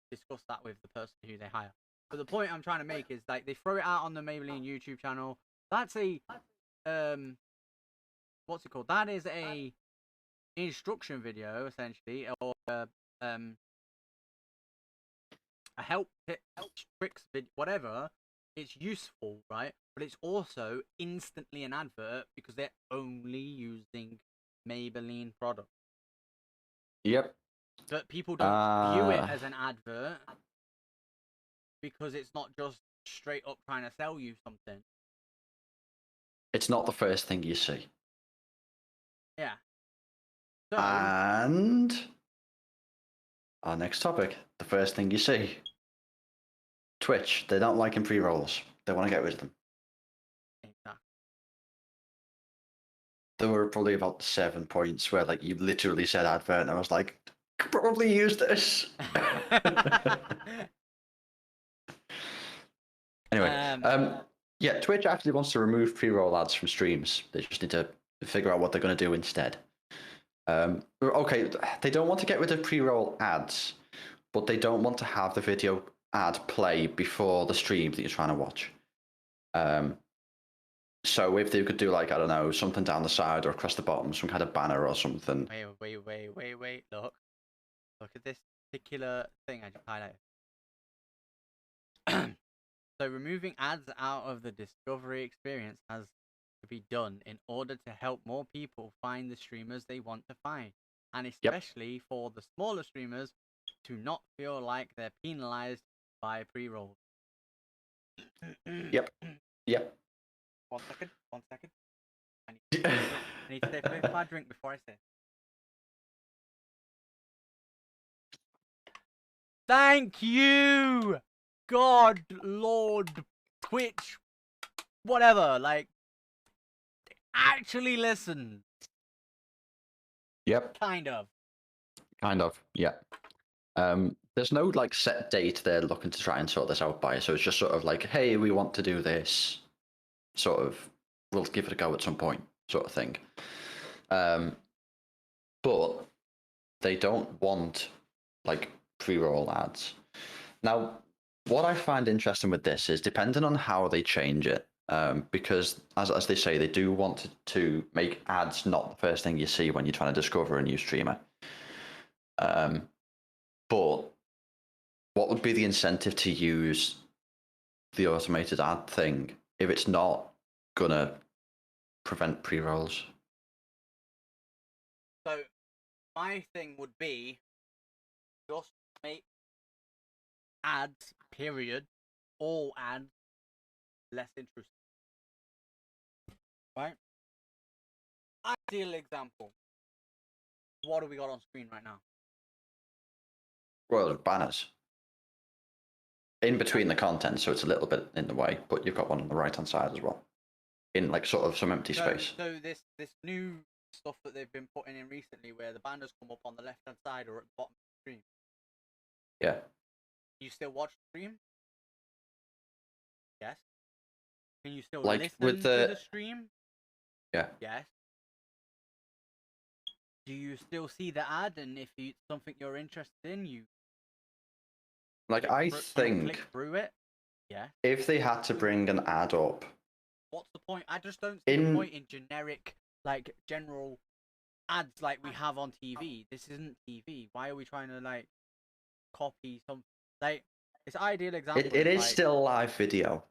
discuss that with the person who they hire. But the point I'm trying to make is like they throw it out on the Maybelline YouTube channel. That's a what's it called? That is a instruction video essentially, or a help tricks video, whatever. It's useful, right? But it's also instantly an advert because they're only using Maybelline products. Yep. But people don't view it as an advert because it's not just straight up trying to sell you something. It's not the first thing you see. Yeah. So, and our next topic, the first thing you see. Twitch, they don't like pre-rolls. They want to get rid of them. Exactly. There were probably about 7 points where like you literally said advert and I was like, could probably use this. Anyway, yeah, Twitch actually wants to remove pre-roll ads from streams. They just need to figure out what they're going to do instead. Okay, they don't want to get rid of pre-roll ads, but they don't want to have the video ad play before the stream that you're trying to watch. So if they could do like, I don't know, something down the side or across the bottom, some kind of banner or something. Wait. Look at this particular thing I just highlighted. So removing ads out of the discovery experience has to be done in order to help more people find the streamers they want to find, and especially for the smaller streamers to not feel like they're penalized by pre-rolls. Yep. Yep. 1 second. 1 second. I need to take a bit of my drink before I say. Thank you, God, Lord, Twitch, whatever. Like, actually listen. Yep. Kind of. Kind of. Yeah. There's no like set date they're looking to try and sort this out by, so it's just sort of like, hey, we want to do this. Sort of, we'll give it a go at some point, sort of thing. But they don't want like pre-roll ads. Now, what I find interesting with this is depending on how they change it, because as they say, they do want to make ads not the first thing you see when you're trying to discover a new streamer. But what would be the incentive to use the automated ad thing if it's not gonna prevent pre-rolls? So my thing would be just make ads, period, all ads, less intrusive. Right? Ideal example. What do we got on screen right now? Well, there's banners in between the content, so it's a little bit in the way, but you've got one on the right hand side as well, in like sort of some empty space. So this new stuff that they've been putting in recently, where the banners come up on the left hand side or at the bottom of the screen. Yeah. You still watch the stream? Yes. Can you still like listen with to the stream? Yeah. Yes. Do you still see the ad, and if it's something you're interested in, you like I think click through it? Yeah. if they had to bring an ad up, what's the point? I just don't see the point in generic, like general ads like we have on TV. This isn't TV. Why are we trying to like copy some? Like, it's ideal example. it is like, still live video.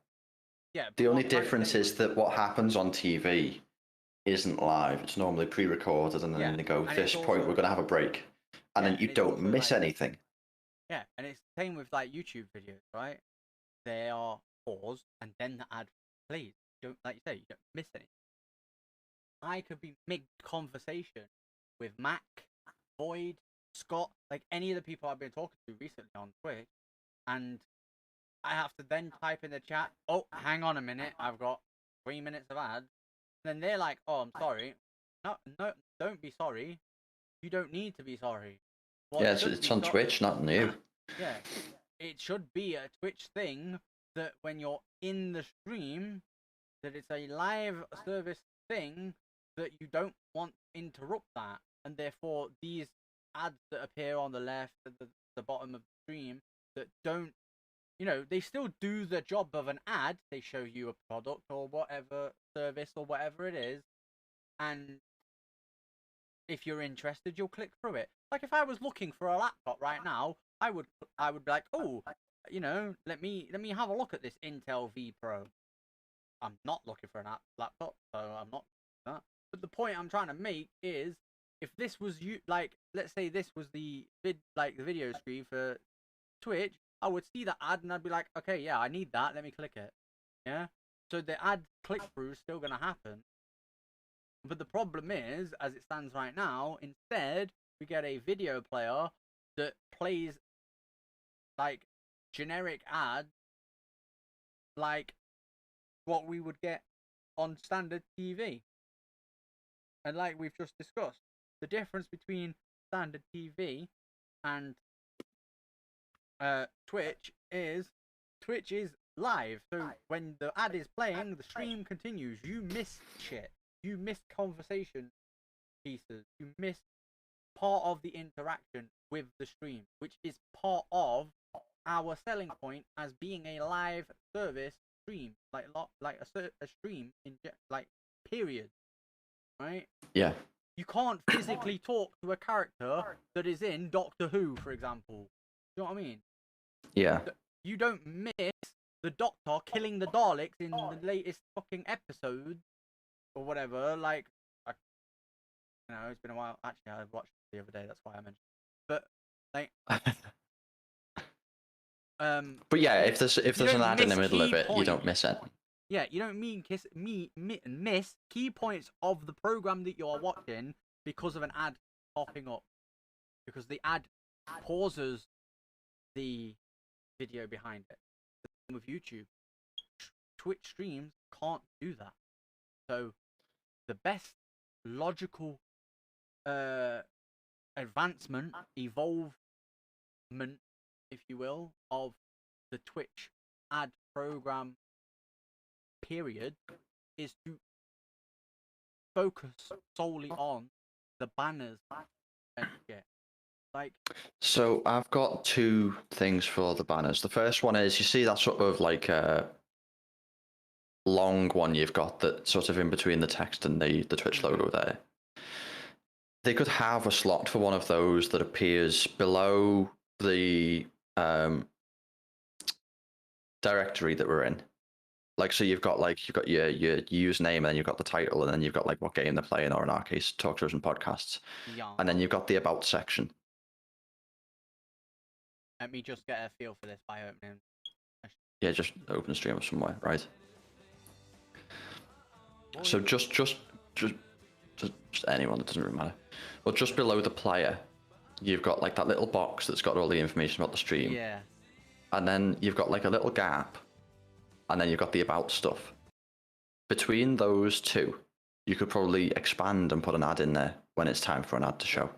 Yeah. The only difference is that what happens on TV isn't live. It's normally pre-recorded, and then they go, this point we're going to have a break, and then you don't miss anything. Yeah, and it's the same with like YouTube videos, right? They are paused, and then the ad plays. You don't, like you say, you don't miss anything. I could be mid-conversation with Mac, Void, Scott, like any of the people I've been talking to recently on Twitch, and I have to then type in the chat, oh, hang on a minute, I've got 3 minutes of ads. And then they're like, oh, I'm sorry. No, don't be sorry. You don't need to be sorry. Yeah, it's on Twitch, not new. Yeah, it should be a Twitch thing that when you're in the stream, that it's a live service thing, that you don't want to interrupt that. And therefore, these ads that appear on the left at the bottom of the stream that don't, they still do the job of an ad. They show you a product or whatever service or whatever it is, and if you're interested, you'll click through it. Like if I was looking for a laptop right now, I would be like, oh, let me have a look at this Intel V Pro. I'm not looking for an laptop, so I'm not that. But the point I'm trying to make is, if this was let's say this was the video screen for Twitch, I would see the ad and I'd be like, okay, yeah, I need that. Let me click it. Yeah. So the ad click through is still gonna happen. But the problem is, as it stands right now, instead we get a video player that plays like generic ads, like what we would get on standard TV. And like we've just discussed, the difference between standard TV and Twitch is live. So when the ad is playing, the stream continues. You miss shit. You miss conversation pieces. You miss part of the interaction with the stream, which is part of our selling point as being a live service stream, like a stream in period, right? Yeah. You can't physically talk to a character that is in Doctor Who, for example. Do you know what I mean? Yeah. You don't miss the Doctor killing the Daleks in the latest fucking episode or whatever. Like, it's been a while. Actually, I watched it the other day. That's why I mentioned. But like, But yeah, if there's an ad in the miss middle of key it, you don't points. miss it. Yeah, you don't miss key points of the program that you are watching because of an ad popping up. Because the ad pauses the video behind it. With YouTube, Twitch streams can't do that. So the best logical advancement, evolvement, if you will, of the Twitch ad program period is to focus solely on the banners and shit. Like, so I've got two things for the banners. The first one is, you see that sort of like long one you've got that sort of in between the text and the Twitch logo there. They could have a slot for one of those that appears below the directory that we're in. Like, so you've got your username, and then you've got the title, and then you've got like what game they're playing, or in our case, talk shows and podcasts. yeah. And then you've got the about section. Let me just get a feel for this by opening. Yeah, just open a stream somewhere, right? Oh, So just anyone, it doesn't really matter. Well, just below the player, you've got like that little box that's got all the information about the stream. yeah. And then you've got like a little gap, and then you've got the about stuff. Between those two, you could probably expand and put an ad in there when it's time for an ad to show.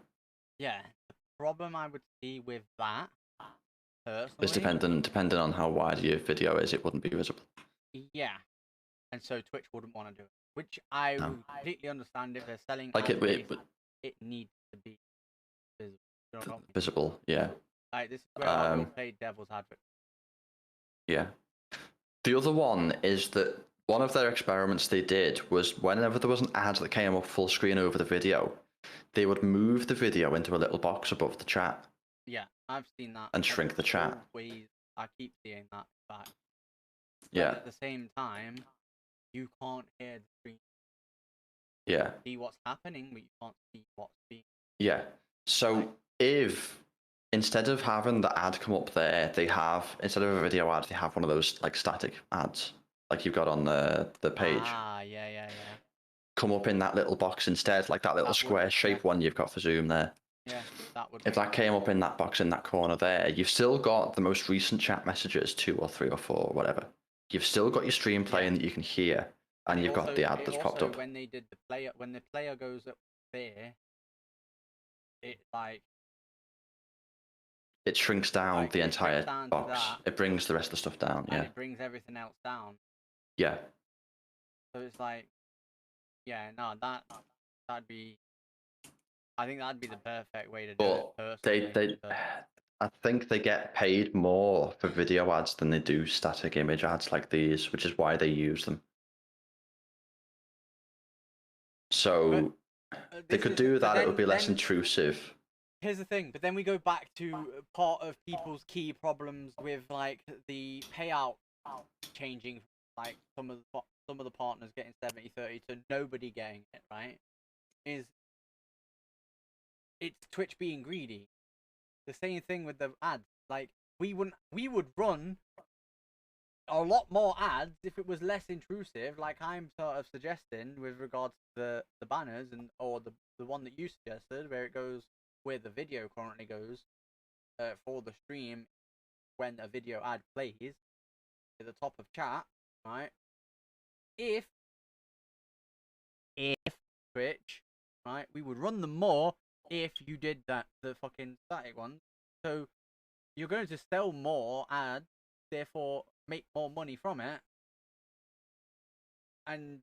Yeah. The problem I would see with that, personally, It's depending on how wide your video is, it wouldn't be visible. yeah. And so Twitch wouldn't want to do it, which I No. would completely understand. If they're selling Like ad based, it it needs to be visible. You know what I mean? visible, yeah. Like, this is where I will play devil's advocate. Yeah. The other one is that one of their experiments they did was, whenever there was an ad that came up full screen over the video, they would move the video into a little box above the chat. Yeah, I've seen that. And shrink the chat. I keep seeing that back. Yeah. But at the same time, you can't hear the screen. Yeah. See what's happening, but you can't see what's being. Yeah. So if instead of having the ad come up there, they have, instead of a video ad, they have one of those like static ads, like you've got on the page. Ah, yeah. Come up in that little box instead, like that little square shape one you've got for Zoom there. Yeah, that would. If that came up in that box in that corner there, you've still got the most recent chat messages, 2 or 3 or 4, or whatever. You've still got your stream playing that you can hear, and you've got the ad that's popped up. When they did the player, when the player goes up there, it like it shrinks down like, the entire down box. It brings the rest of the stuff down. and Yeah. it brings everything else down. Yeah. So it's like, yeah, no, that'd be. I think that'd be the perfect way to do it. But Personally, I think they get paid more for video ads than they do static image ads like these, which is why they use them. So they could do that. It would be less intrusive. Here's the thing, but then we go back to part of people's key problems with like the payout changing, like some of the partners getting 70-30 to nobody getting it, right? It's Twitch being greedy. The same thing with the ads. Like, we would run a lot more ads if it was less intrusive, like I'm sort of suggesting with regards to the banners or the one that you suggested, where it goes where the video currently goes for the stream when a video ad plays at the top of chat, right? If Twitch, right, we would run them more if you did the fucking static ones. So you're going to sell more ads, therefore make more money from it, and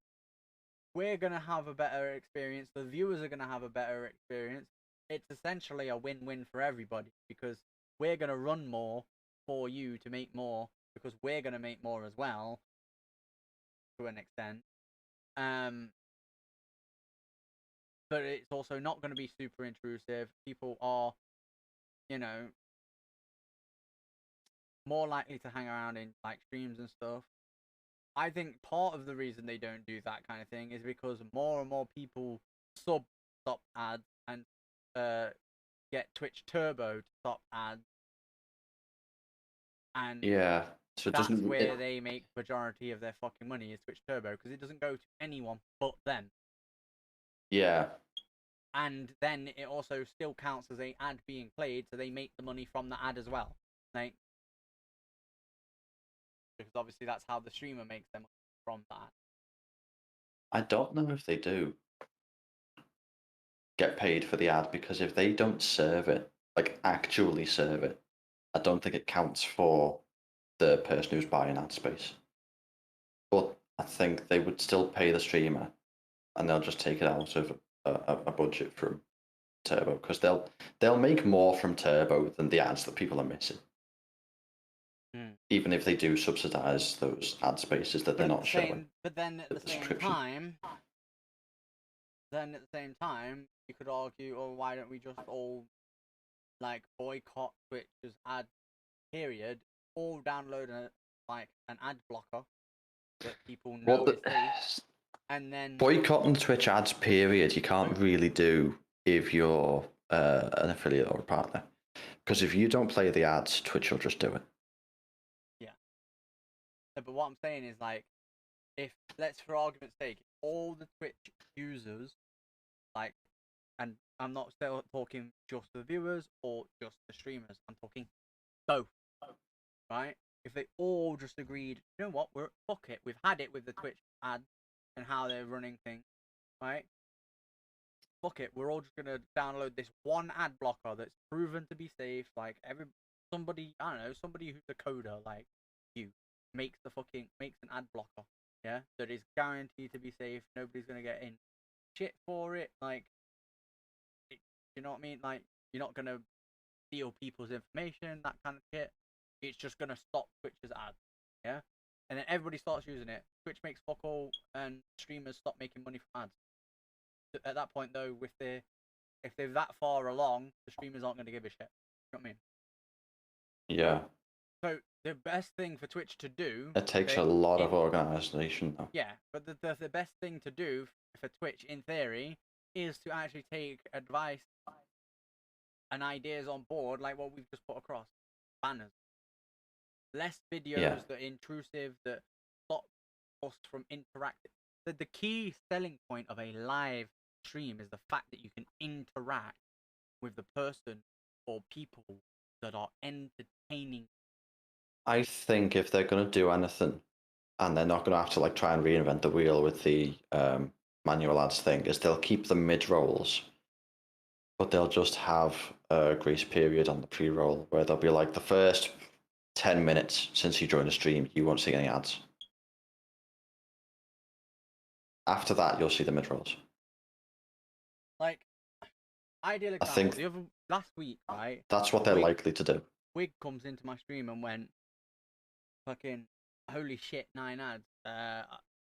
we're going to have a better experience. The viewers are going to have a better experience. It's essentially a win-win for everybody, because we're going to run more for you to make more, because we're going to make more as well to an extent. But it's also not going to be super intrusive. People are, more likely to hang around in like streams and stuff. I think part of the reason they don't do that kind of thing is because more and more people stop ads and get Twitch Turbo to stop ads, and Yeah. So it that's doesn't. where they make majority of their fucking money is Twitch Turbo because it doesn't go to anyone but them. Yeah. And then it also still counts as a ad being played, so they make the money from the ad as well. Like, because obviously that's how the streamer makes their money from that. I don't know if they do get paid for the ad, because if they don't serve it, like actually serve it, I don't think it counts for the person who's buying ad space. But I think they would still pay the streamer, and they'll just take it out of a budget from Turbo, because they'll make more from Turbo than the ads that people are missing. Even if they do subsidize those ad spaces that they're not showing. But then at the same time, you could argue, oh, why don't we just all like boycott Twitch's ad period, or download an ad blocker that people know is safe, and then boycotting Twitch ads period you can't really do if you're an affiliate or a partner, because if you don't play the ads, Twitch will just do it. But what I'm saying is, like, if, let's for argument's sake, all the Twitch users, like, and I'm not still talking just the viewers or just the streamers, I'm talking both, right? If they all just agreed, you know what, fuck it, we've had it with the Twitch ads and how they're running things, right? Fuck it, we're all just gonna download this one ad blocker that's proven to be safe, like, somebody who's a coder, like you, makes an ad blocker, yeah, that is guaranteed to be safe. Nobody's gonna get in shit for it. Like, you know what I mean? Like, you're not gonna steal people's information, that kind of shit. It's just gonna stop Twitch's ads, yeah. And then everybody starts using it. Twitch makes fuck all, and streamers stop making money from ads. At that point, though, if they're that far along, the streamers aren't gonna give a shit. You know what I mean? Yeah. So the best thing for Twitch to do... It takes a lot of organisation, though. Yeah, but the best thing to do for Twitch, in theory, is to actually take advice and ideas on board, like what we've just put across. Banners. Less videos that are intrusive, that stop us from interacting. The key selling point of a live stream is the fact that you can interact with the person or people that are entertaining. I think if they're going to do anything, and they're not going to have to like try and reinvent the wheel with the manual ads thing, is they'll keep the mid-rolls, but they'll just have a grace period on the pre-roll where they'll be like, the first 10 minutes since you joined the stream, you won't see any ads. After that, you'll see the mid-rolls. Like, ideal example, last week, right? That's what they're likely to do. Wig comes into my stream and went, fucking, holy shit, 9 ads.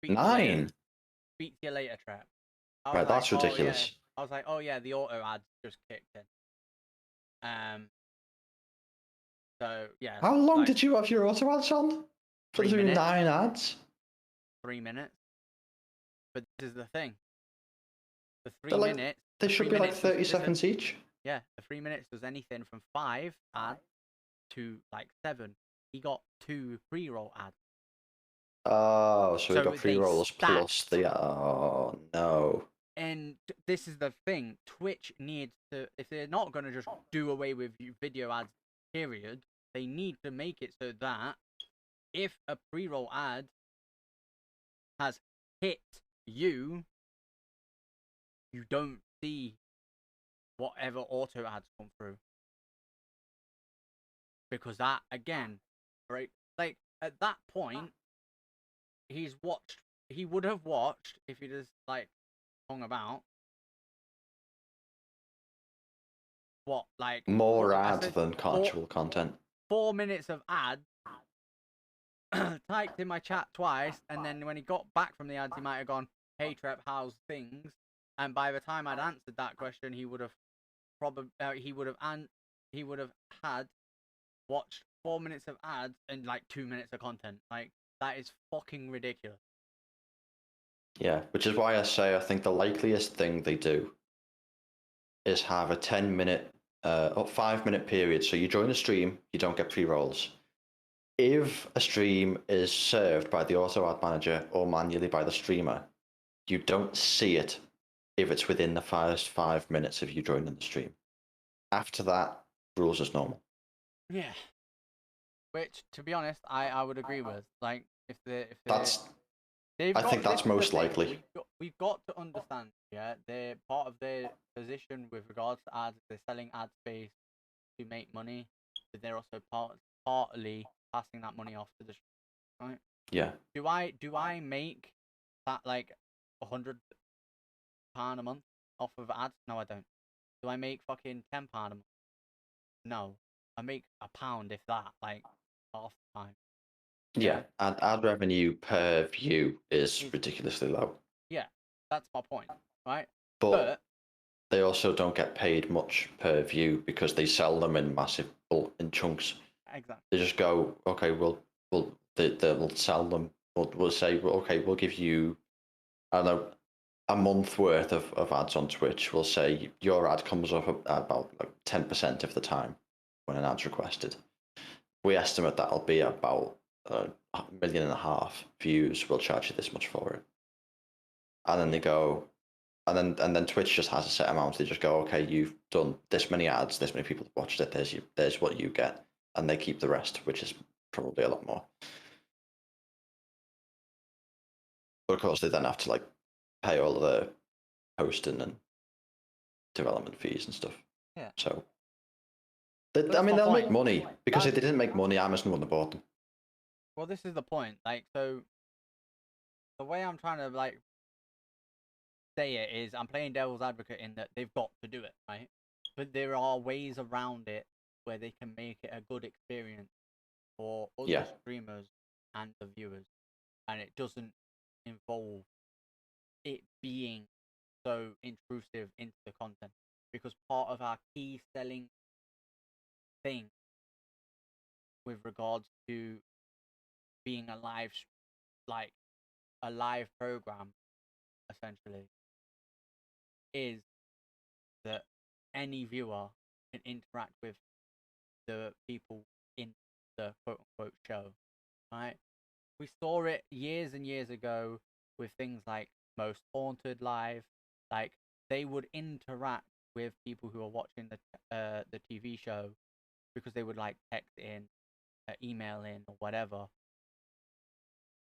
9? Speak to you later, Trap. Right, that's ridiculous. Yeah. I was like, oh yeah, the auto ads just kicked in. So yeah. How long did you have your auto ads on? For doing 9 ads? 3 minutes. But this is the thing. The 3 minutes. They should be like 30 seconds each. Yeah, the 3 minutes does anything from 5 ads to like 7. He got 2 pre-roll ads. Oh, so he got pre-rolls plus the... Oh, no. And this is the thing. Twitch needs to... If they're not going to just do away with video ads, period, they need to make it so that if a pre-roll ad has hit you, you don't see whatever auto ads come through. Because that, again, right, like, at that point, he would have watched, if he just, like, hung about, what, like... More ads than actual content. 4 minutes of ads, typed in my chat twice, and then when he got back from the ads, he might have gone, hey, Trep, how's things? And by the time I'd answered that question, he would have probably, he would have had watched 4 minutes of ads and like 2 minutes of content. Like that is fucking ridiculous. Yeah, which is why I say I think the likeliest thing they do is have a 10-minute or 5-minute period. So you join a stream, you don't get pre-rolls. If a stream is served by the auto ad manager or manually by the streamer, you don't see it if it's within the first 5 minutes of you joining the stream. After that, rules as normal. Yeah. Which, to be honest, I would agree with. Like, if they I think that's most likely. We've got to understand, yeah, they're part of their position with regards to ads. They're selling ad space to make money, but they're also partly passing that money off to the streamer, right? Yeah. Do I make that like £100 a month off of ads? No, I don't. Do I make fucking £10 a month? No, I make £1, if that, like half the time. Yeah, ad revenue per view is ridiculously low. Yeah, that's my point, right? But they also don't get paid much per view because they sell them in massive in chunks. Exactly. They just go, okay, they'll sell them. We'll say, okay, we'll give you, I don't know, a month worth of ads on Twitch. We'll say your ad comes up about like 10% of the time when an ad's requested. We estimate that'll be about 1.5 million views. We'll charge you this much for it. And then they go, and then Twitch just has a set amount. They just go, okay, you've done this many ads, this many people have watched it. There's what you get, and they keep the rest, which is probably a lot more. But of course, they then have to like pay all of the hosting and development fees and stuff. Yeah. So, they'll make money because if they didn't make money, Amazon wouldn't have bought them. Well, this is the point. Like, so the way I'm trying to like say it is, I'm playing devil's advocate in that they've got to do it, right? But there are ways around it where they can make it a good experience for other streamers and the viewers, and it doesn't involve it being so intrusive into the content, because part of our key selling thing with regards to being a live program essentially is that any viewer can interact with the people in the quote-unquote show, right? We saw it years and years ago with things like Most Haunted Live. Like, they would interact with people who are watching the TV show because they would like text in, email in, or whatever.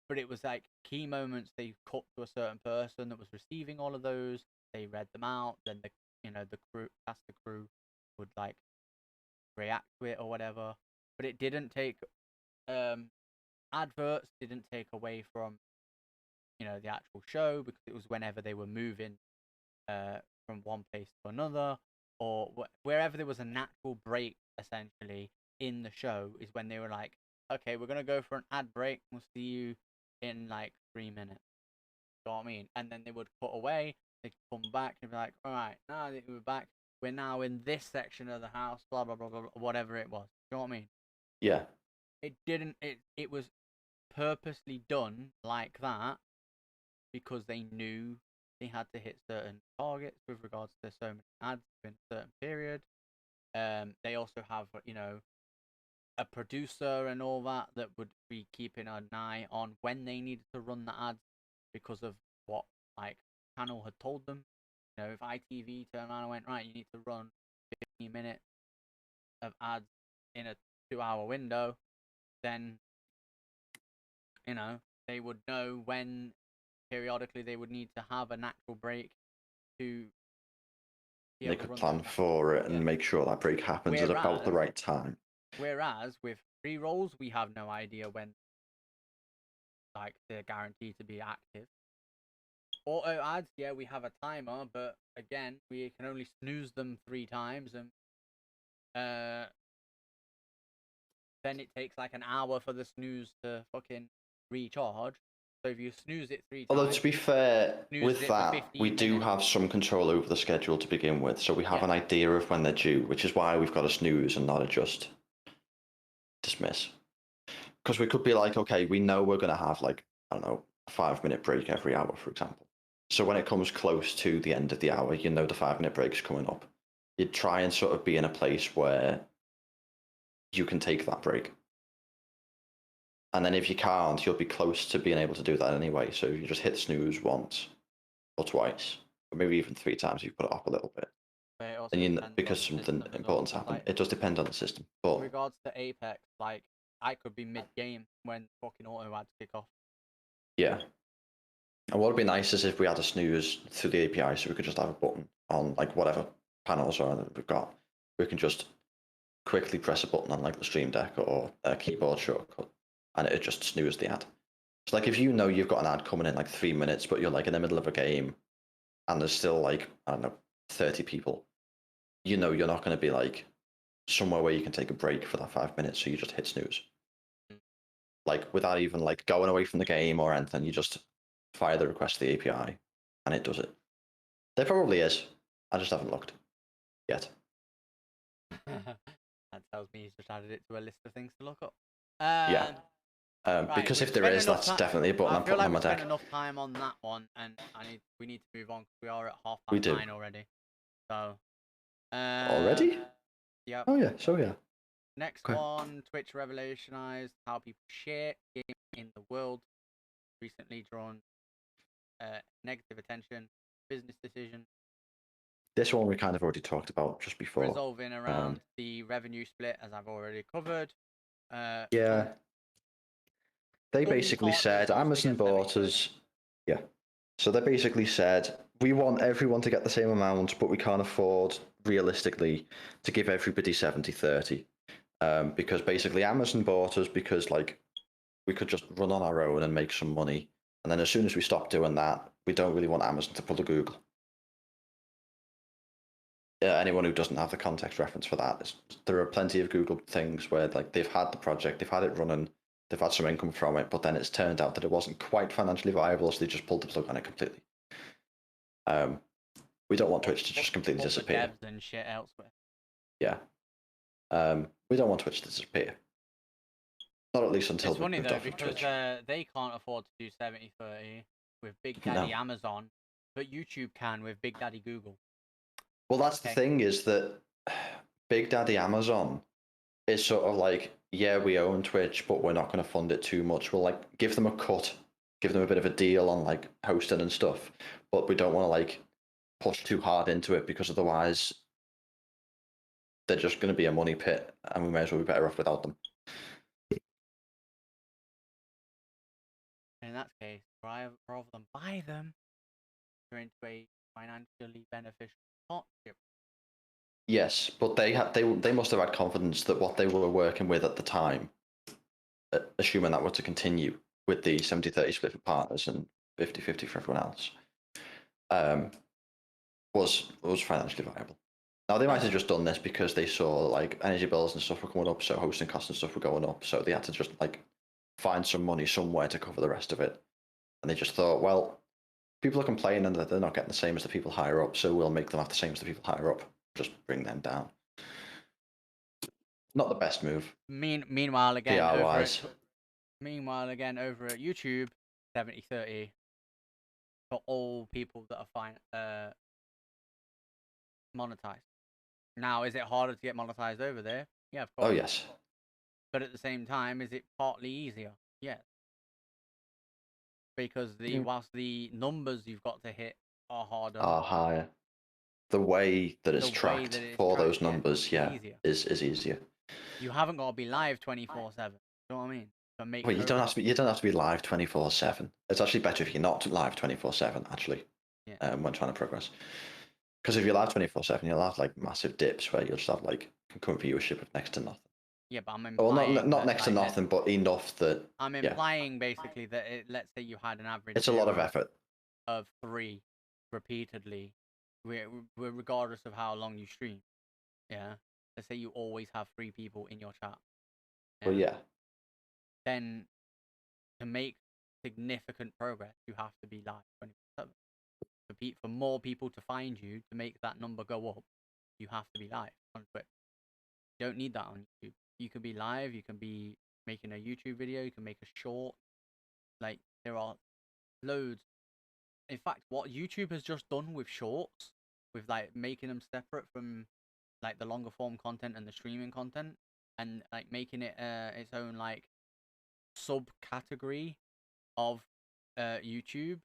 But it was like key moments they cut to a certain person that was receiving all of those. They read them out, then the crew would like react to it or whatever. But it didn't take adverts didn't take away from the actual show, because it was whenever they were moving from one place to another, or wherever there was a natural break essentially in the show is when they were like, okay, we're gonna go for an ad break, we'll see you in like 3 minutes. You know what I mean? And then they would cut away, they'd come back and be like, all right, now that we're back, we're now in this section of the house, blah blah blah blah, whatever it was. You know what I mean? Yeah. It was purposely done like that because they knew they had to hit certain targets with regards to so many ads in a certain period. They also have a producer and all that would be keeping an eye on when they needed to run the ads because of what like channel had told them. If ITV turned around and went, right, you need to run 15 minutes of ads in a 2-hour window, then they would know when periodically they would need to have an actual break to be they could plan for it and make sure that break happens at about the right time. Whereas with pre-rolls, we have no idea when like they're guaranteed to be active. Auto ads, yeah, we have a timer, but again, we can only snooze them 3 times, and then it takes like an hour for the snooze to fucking recharge. So if you snooze it 3 times... Although, to be fair, with that, we do have some control over the schedule to begin with, so we have an idea of when they're due, which is why we've got a snooze and not adjust. dismiss. Because we could be like, okay, we know we're going to have like, I don't know, a 5 minute break every hour, for example. So when it comes close to the end of the hour, you know the 5 minute break's coming up. You'd try and sort of be in a place where you can take that break. And then if you can't, you'll be close to being able to do that anyway. So you just hit snooze once or twice, or maybe even 3 times if you put it up a little bit. But it also And you depends on because the something system as well. important's happened. Like, It does depend on the system. in But regards to Apex, like I could be mid-game when fucking auto ads kick off. yeah. And what would be nice is if we had a snooze through the API, so we could just have a button on like whatever panels are that we've got. We can just quickly press a button on like the Stream Deck or a keyboard shortcut, and it just snooze the ad. So like if you know you've got an ad coming in like 3 minutes, but you're like in the middle of a game, and there's still like I don't know 30 people, you know you're not going to be like somewhere where you can take a break for that 5 minutes, so you just hit snooze. Like without even like going away from the game or anything, you just fire the request to the API, and it does it. There probably is. I just haven't looked yet. That tells me he's just added it to a list of things to look up. Yeah. Right, Because we've if there spent is, enough that's ti- definitely a button I I'm feel putting like on my we've spent deck. enough time on that one, and we need to move on because we are at We do. 9:30 already. So, Already? Yep. Oh yeah. So yeah. Next Okay. one, Twitch revolutionized how people share gaming in the world. Recently drawn negative attention, business decision, This one we kind of already talked about just before. resolving around the revenue split, as I've already covered. Yeah. They some basically partners said also Amazon get bought 70/30. us. Yeah. So they basically said we want everyone to get the same amount, but we can't afford realistically to give everybody 70/30. Because basically Amazon bought us because like we could just run on our own and make some money. And then as soon as we stop doing that, we don't really want Amazon to pull a Google. Anyone who doesn't have the context reference for that, there are plenty of Google things where like they've had the project, they've had it running, they've had some income from it, but then it's turned out that it wasn't quite financially viable, so they just pulled the plug on it completely. We don't want Twitch to just completely Put the disappear. devs and shit elsewhere. Yeah. We don't want Twitch to disappear. Not at least until It's funny we've though done with because Twitch. they can't afford to do 70/30 with Big Daddy Amazon, but YouTube can with Big Daddy Google. Well, that's the Okay. thing is that Big Daddy Amazon is sort of like, yeah, we own Twitch, but we're not going to fund it too much. We'll like give them a cut, give them a bit of a deal on like hosting and stuff, but we don't want to like push too hard into it because otherwise they're just going to be a money pit, and we may as well be better off without them. In that case, rather than buy them, you're into a financially beneficial partnership. Yes, but they must have had confidence that what they were working with at the time, assuming that were to continue with the 70/30 split for partners and 50/50 for everyone else, was financially viable. Now they might have just done this because they saw like energy bills and stuff were coming up, so hosting costs and stuff were going up, so they had to just like find some money somewhere to cover the rest of it, and they just thought, well, people are complaining that they're not getting the same as the people higher up, so we'll make them have the same as the people higher up, just bring them down. Not the best move. Meanwhile, again, PR over wise. over at YouTube, 70/30 for all people that are monetized. Now, is it harder to get monetized over there? Yeah, of course. Oh yes. But at the same time, is it partly easier? Yes. Because whilst the numbers you've got to hit are harder, Are higher. The way that it's the way tracked that it's for tracked, those numbers, easier. is easier. You haven't got to be live 24/7. You know what I mean? To make Well, you don't have to be live 24/7. It's actually better if you're not live 24/7. Actually, Yeah. when trying to progress, because if you're live 24/7, you'll have like massive dips where you'll just have like concurrent viewership of next to nothing. Yeah, but I'm Well, implying not that, next to like, nothing, but enough that I'm implying basically that let's say you had an average it's a lot of viewer effort. of 3 repeatedly, regardless of how long you stream. Yeah. Let's say you always have 3 people in your chat. Well, yeah. Then to make significant progress, you have to be live 24/7. For more people to find you, to make that number go up, you have to be live on Twitch. You don't need that on YouTube. You can be live. You can be making a YouTube video. You can make a short. Like there are loads. In fact, what YouTube has just done with shorts, with like making them separate from like the longer form content and the streaming content, and like making it its own like subcategory of YouTube,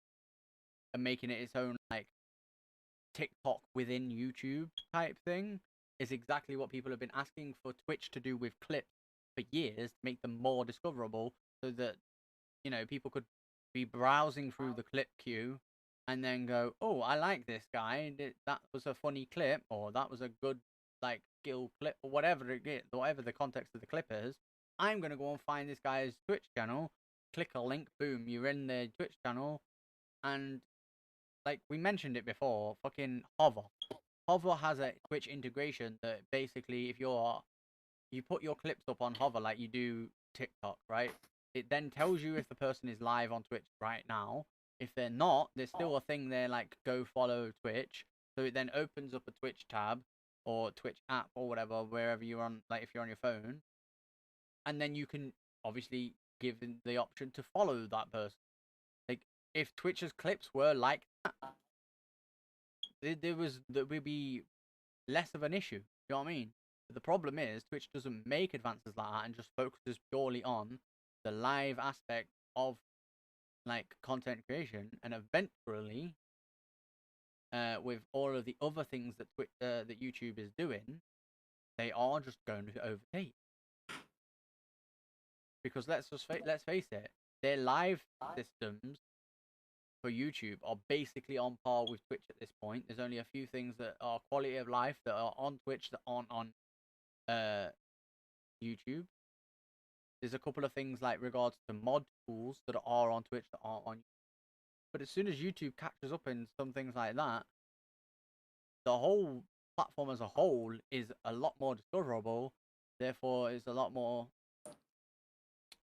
and making it its own like TikTok within YouTube type thing, is exactly what people have been asking for Twitch to do with clips for years, to make them more discoverable, so that people could be browsing through the clip queue and then go, oh, I like this guy, that was a funny clip, or that was a good like skill clip, or whatever whatever the context of the clip is. I'm gonna go and find this guy's Twitch channel, click a link, boom, you're in their Twitch channel. And like we mentioned it before, fucking Hover has a Twitch integration that basically, if you put your clips up on Hover like you do TikTok, right? It then tells you if the person is live on Twitch right now. If they're not, there's still a thing there like go follow Twitch. So it then opens up a Twitch tab or Twitch app or whatever, wherever you're on, like if you're on your phone. And then you can obviously give the option to follow that person. Like if Twitch's clips were like that, there would be less of an issue. You know what I mean? But the problem is Twitch doesn't make advances like that and just focuses purely on the live aspect of like content creation, and eventually with all of the other things that that YouTube is doing, they are just going to overtake. Because let's face it, their live systems for YouTube are basically on par with Twitch at this point. There's only a few things that are quality of life that are on Twitch that aren't on YouTube. There's a couple of things like regards to mod tools that are on Twitch that aren't on. But as soon as YouTube catches up in some things like that, the whole platform as a whole is a lot more discoverable. Therefore, is a lot more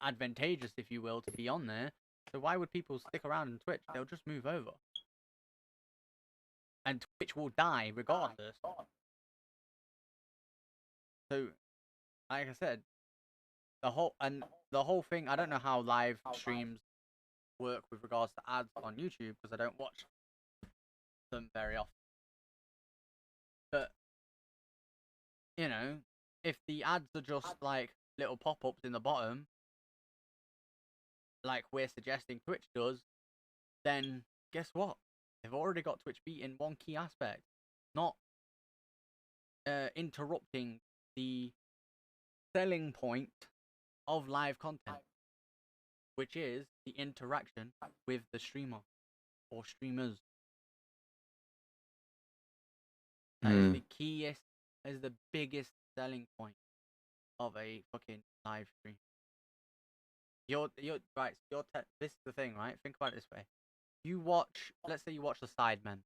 advantageous, if you will, to be on there. So why would people stick around in Twitch? They'll just move over. And Twitch will die regardless. So, like I said, the whole thing, I don't know how live streams work with regards to ads on YouTube, because I don't watch them very often. But, if the ads are just like little pop-ups in the bottom, like we're suggesting Twitch does, then guess what? They've already got Twitch beat in one key aspect, not interrupting the selling point of live content, which is the interaction with the streamer or streamers. That is the keyest, is the biggest selling point of a fucking live stream. This is the thing, right? Think about it this way. You watch, let's say you watch the Sidemen,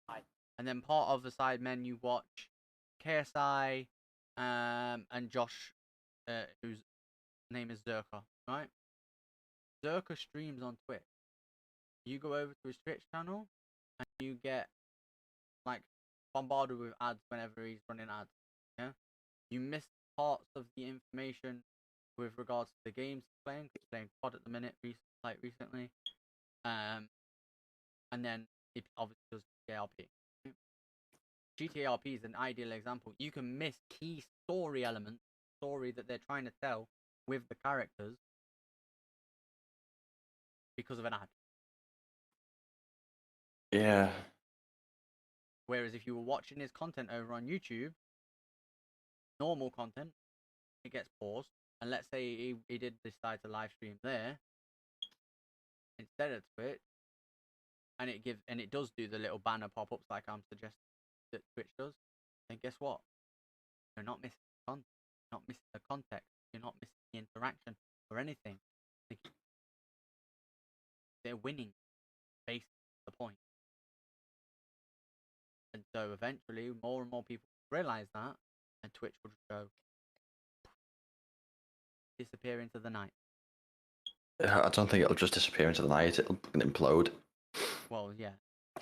and then part of the Sidemen you watch KSI and Josh, whose name is Zerka, right? Zerka streams on Twitch. You go over to his Twitch channel and you get like bombarded with ads whenever he's running ads. Yeah, you miss parts of the information with regards to the games he's playing. He's playing COD at the minute, recently. And then it obviously does GTARP. GTARP is an ideal example. You can miss key story elements, story that they're trying to tell with the characters, because of an ad. Yeah. Whereas if you were watching his content over on YouTube, normal content, it gets paused. And let's say he did decide to live stream there instead of Twitch, and it does do the little banner pop-ups like I'm suggesting that Twitch does, then guess what? You're not missing the content, you're not missing the context, you're not missing the interaction or anything. They're winning, based on the point. And so eventually more and more people realize that, and Twitch will just go disappear into the night. I don't think it'll just disappear into the night. It'll implode. Well, yeah.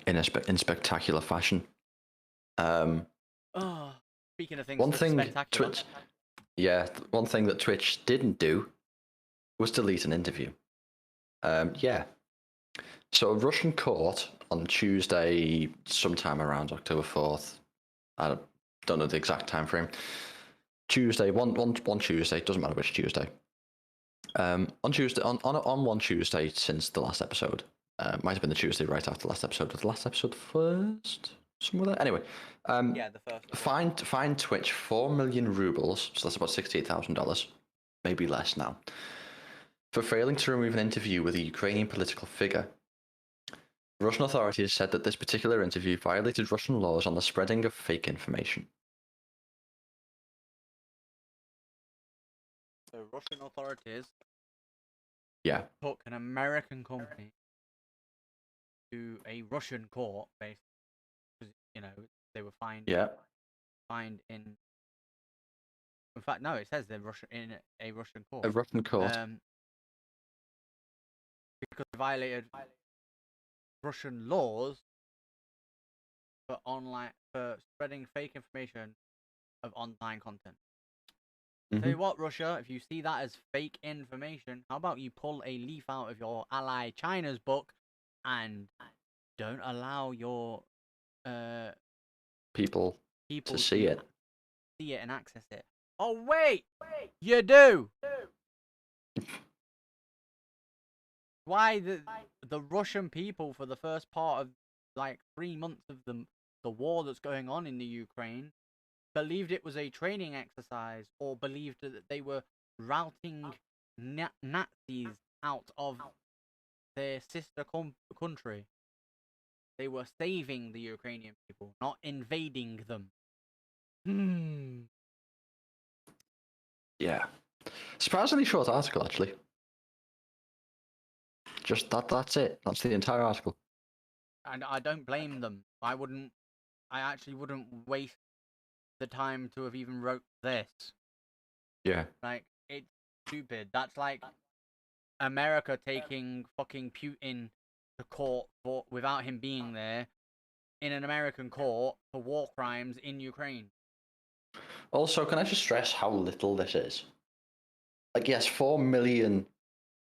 In spectacular fashion. Speaking of things One thing spectacular. Yeah, one thing that Twitch didn't do was delete an interview. Yeah. So a Russian court on Tuesday, sometime around October 4th, I don't know the exact time frame. Tuesday, one Tuesday, doesn't matter which Tuesday. On Tuesday, on one Tuesday since the last episode, might have been the Tuesday right after the last episode. Was the last episode first? Somewhere there. Anyway, Yeah, the first one. Find Twitch 4 million rubles, so that's about $68,000, maybe less now, for failing to remove an interview with a Ukrainian political figure. Russian authorities said that this particular interview violated Russian laws on the spreading of fake information. So Russian authorities Yeah. took an American company to a Russian court, basically, because they were fined. Yeah. Fined in. In fact, no, it says they're in a Russian court. A Russian court. Because they violated Russian laws for spreading fake information of online content. Tell you what, Russia, if you see that as fake information, how about you pull a leaf out of your ally China's book and don't allow your people to see it. See it and access it. Oh wait, you do. Why the Russian people, for the first part of like 3 months of the war that's going on in the Ukraine, believed it was a training exercise, or believed that they were routing Nazis out of their sister country. They were saving the Ukrainian people, not invading them. Yeah. Surprisingly short article, actually. Just that's it. That's the entire article. And I don't blame them. I actually wouldn't waste the time to have even wrote this. Yeah. Like, it's stupid. That's like America taking fucking Putin to court without him being there in an American court for war crimes in Ukraine. Also, can I just stress how little this is? Like, yes, 4 million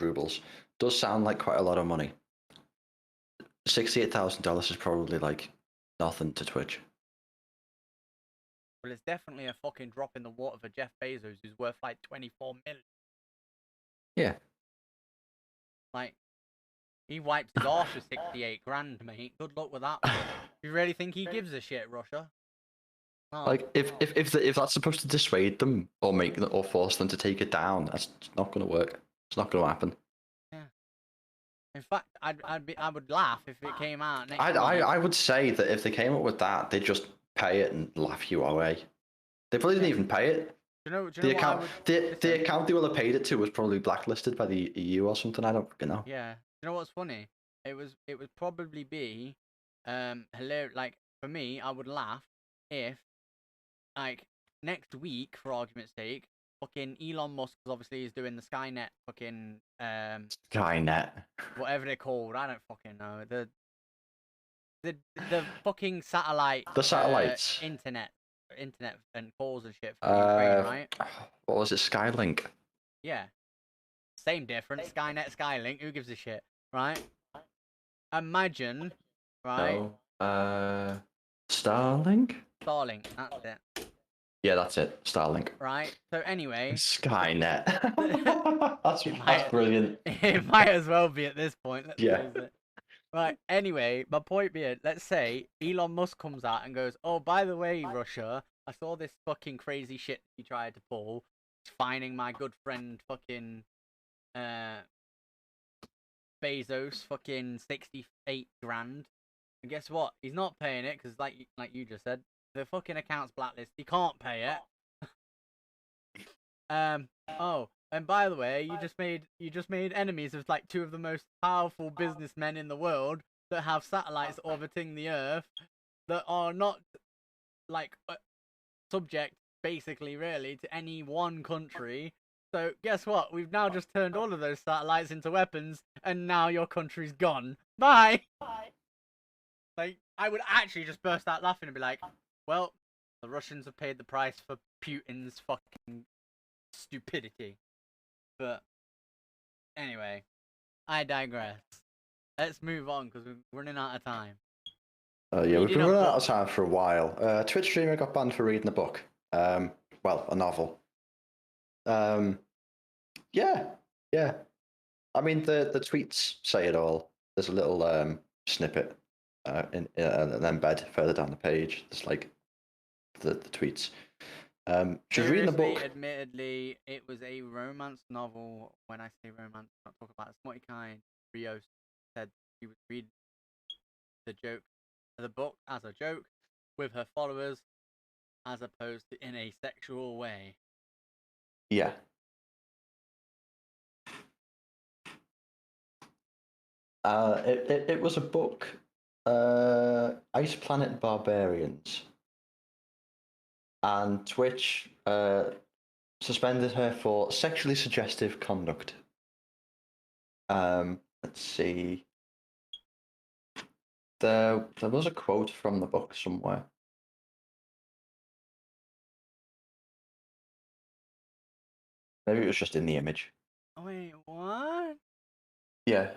rubles does sound like quite a lot of money. $68,000 is probably like nothing to Twitch. Well, it's definitely a fucking drop in the water for Jeff Bezos, who's worth like 24 million. Yeah. Like, he wiped his arse for 68 grand, mate. Good luck with that. You really think he gives a shit, Russia? Oh. Like, if that's supposed to dissuade them or force them to take it down, that's not going to work. It's not going to happen. Yeah. In fact, I would laugh if it came out next week. I would say that if they came up with that, they'd just pay it and laugh you away. They probably didn't even pay it. The account they will have paid it to was probably blacklisted by the EU or something. I don't fucking know. Yeah. You know what's funny? It would probably be hilarious. Like, for me, I would laugh if, like, next week, for argument's sake, fucking Elon Musk, because obviously he's doing the Skynet fucking Skynet, whatever they're called. I don't fucking know. The fucking satellite. The satellites. Internet and calls and shit for Ukraine, right? What was it? Skylink. Yeah. Same difference. Skynet, Skylink. Who gives a shit, right? Imagine, right? No. Starlink. Starlink. That's it. Yeah, that's it. Starlink. Right. So anyway. Skynet. that's brilliant. It might as well be at this point. Yeah. Right. Anyway, my point being, let's say Elon Musk comes out and goes, "Oh, by the way, Russia, I saw this fucking crazy shit you tried to pull. It's finding my good friend fucking Bezos fucking 68 grand. And guess what? He's not paying it because, like you just said, the fucking account's blacklisted. He can't pay it. Oh, and by the way, you just made enemies of like two of the most powerful businessmen in the world that have satellites orbiting the Earth that are not like subject, basically, really, to any one country. So guess what? We've now just turned all of those satellites into weapons, and now your country's gone. Bye. Like, I would actually just burst out laughing and be like, well, the Russians have paid the price for Putin's fucking stupidity. But anyway, I digress. Let's move on because we're running out of time. Yeah, we've Reading been a running out book. of time for a while. Twitch streamer got banned for reading a book. Well, a novel. Yeah. I mean, the tweets say it all. There's a little snippet in an embed further down the page. There's like the tweets. She was reading a Seriously, book. admittedly, it was a romance novel. When I say romance, I'm not talking about a smutty kind. Rios said she would read the book as a joke with her followers, as opposed to in a sexual way. Yeah. It was a book, Ice Planet Barbarians, and Twitch suspended her for sexually suggestive conduct. Let's see. There was a quote from the book somewhere. Maybe it was just in the image. Wait, what? Yeah.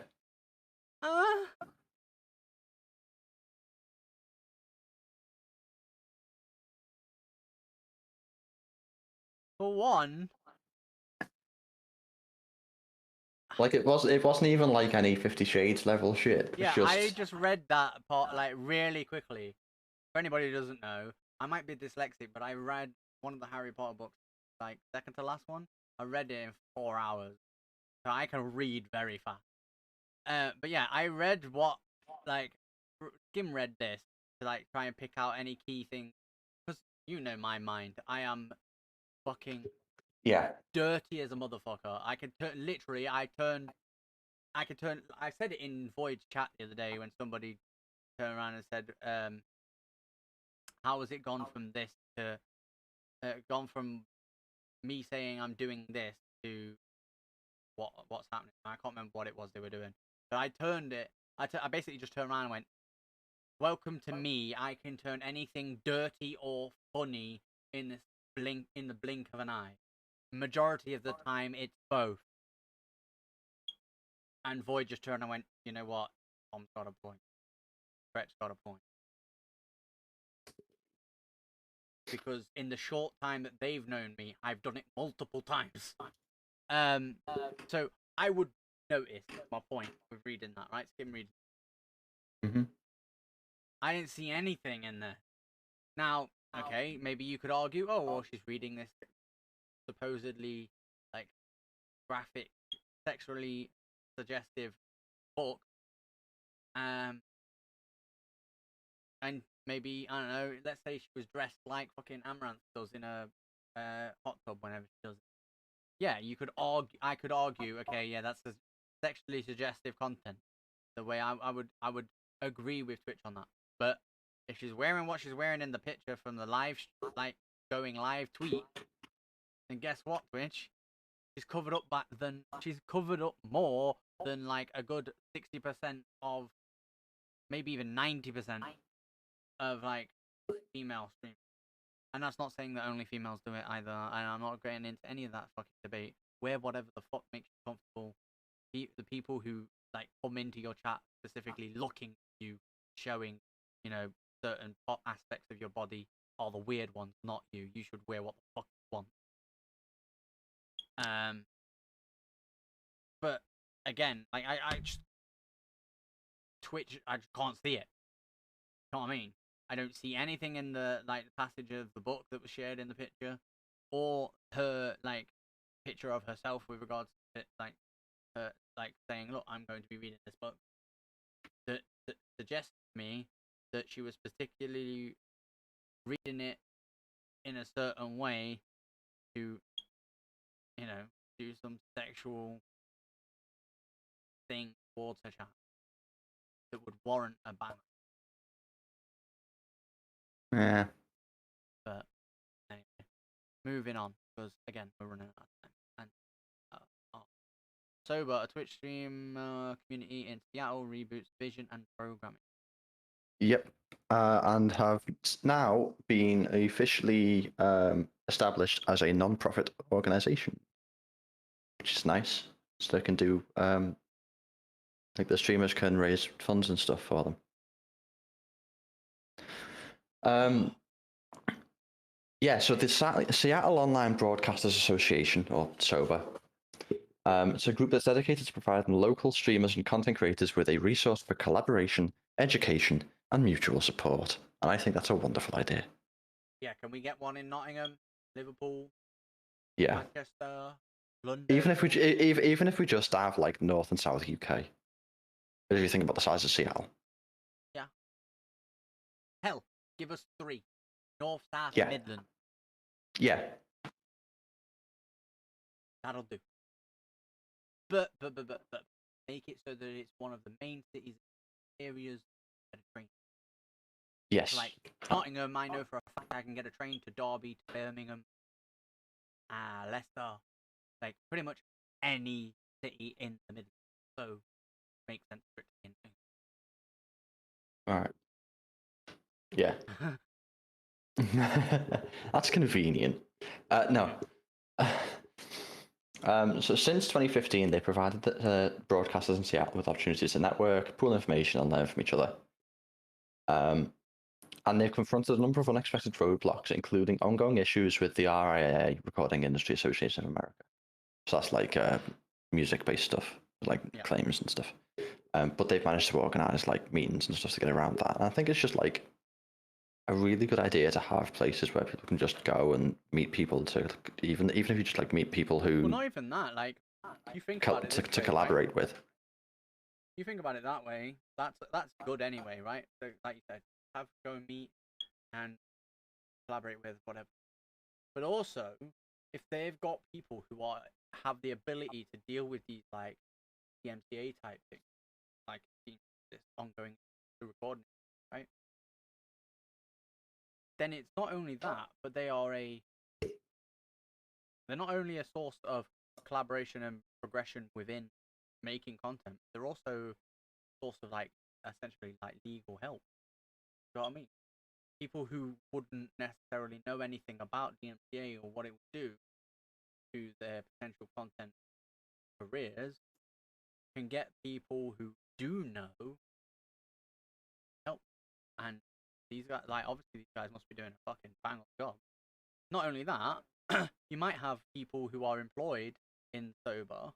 For one, Like it wasn't even like any 50 Shades level shit. It was yeah, just... I just read that part like really quickly. For anybody who doesn't know, I might be dyslexic, but I read one of the Harry Potter books, like second to last one. I read it in 4 hours, so I can read very fast. But yeah, I read what like skim read this to like try and pick out any key things, because you know my mind. I am fucking Yeah. dirty as a motherfucker. I can turn literally. I could turn. I said it in Void chat the other day when somebody turned around and said, "How has it gone from this to gone from me saying I'm doing this to what's happening?" I can't remember what it was they were doing, but I turned it. I basically just turned around and went, "Welcome to me. I can turn anything dirty or funny in the blink of an eye. Majority of the time, it's both." And Void just turned and went, "You know what? Tom's got a point. Brett's got a point." Because in the short time that they've known me, I've done it multiple times. So I would notice my point with reading that, right? Skim reading. Mm-hmm. I didn't see anything in there. Now, okay, maybe you could argue, oh, well, she's reading this supposedly like graphic, sexually suggestive book, and maybe I don't know. Let's say she was dressed like fucking Amaranth does in a hot tub whenever she does it. Yeah, you could argue. I could argue. Okay, yeah, that's a sexually suggestive content. The way I would agree with Twitch on that. But if she's wearing what she's wearing in the picture from the live going live tweet, then guess what, Twitch? She's covered up she's covered up more than like a good 60% of, maybe even 90% of like female streamers. And that's not saying that only females do it either. And I'm not getting into any of that fucking debate. Wear whatever the fuck makes you comfortable. The people who like come into your chat specifically looking at you, showing, you know, certain aspects of your body are the weird ones, not you. You should wear what the fuck you want. But again, like I just Twitch, I just can't see it. You know what I mean? I don't see anything in the like passage of the book that was shared in the picture, or her like picture of herself with regards to it, like her like saying, "Look, I'm going to be reading this book." That suggests to me that she was particularly reading it in a certain way to, you know, do some sexual thing towards her child that would warrant a ban. Yeah. But anyway, moving on, because again we're running out of time. And Sober, a Twitch stream community in Seattle, reboots vision and programming. Yep. And have now been officially established as a non-profit organization, which is nice. So they can do, like the streamers can raise funds and stuff for them. Yeah, so the Seattle Online Broadcasters Association, or SOBA, it's a group that's dedicated to providing local streamers and content creators with a resource for collaboration, education, and mutual support. And I think that's a wonderful idea. Yeah, can we get one in Nottingham, Liverpool, Yeah. Manchester, London? Even if we just have like North and South UK. If you think about the size of Seattle. Yeah. Hell, give us 3. North, South, Yeah. Midland. Yeah. That'll do. But make it so that it's one of the main cities areas that a train. Yes. Like Nottingham, I know for a fact I can get a train to Derby, to Birmingham, Leicester, like pretty much any city in the Midlands. So it makes sense for it to be in. All right. Yeah. That's convenient. No. So since 2015, they provided broadcasters in Seattle with opportunities to network, pool information, and learn from each other. And they've confronted a number of unexpected roadblocks, including ongoing issues with the RIAA, Recording Industry Association of America. So that's like music-based stuff, like claims and stuff. But they've managed to organize like meetings and stuff to get around that. And I think it's just like a really good idea to have places where people can just go and meet people to even if you just like meet people who. Well, not even that. Like you think about it to collaborate right? with. You think about it that way. That's good anyway, right? So, like you said, have go and meet and collaborate with whatever. But also, if they've got people who have the ability to deal with these like DMCA type things, like this ongoing recording, right? Then it's not only that, but they're not only a source of collaboration and progression within making content, they're also a source of like essentially like legal help. You know what I mean? People who wouldn't necessarily know anything about DMCA or what it would do to their potential content careers can get people who do know help. And these guys, like obviously these guys must be doing a fucking bang up job. Not only that, you might have people who are employed in SOBA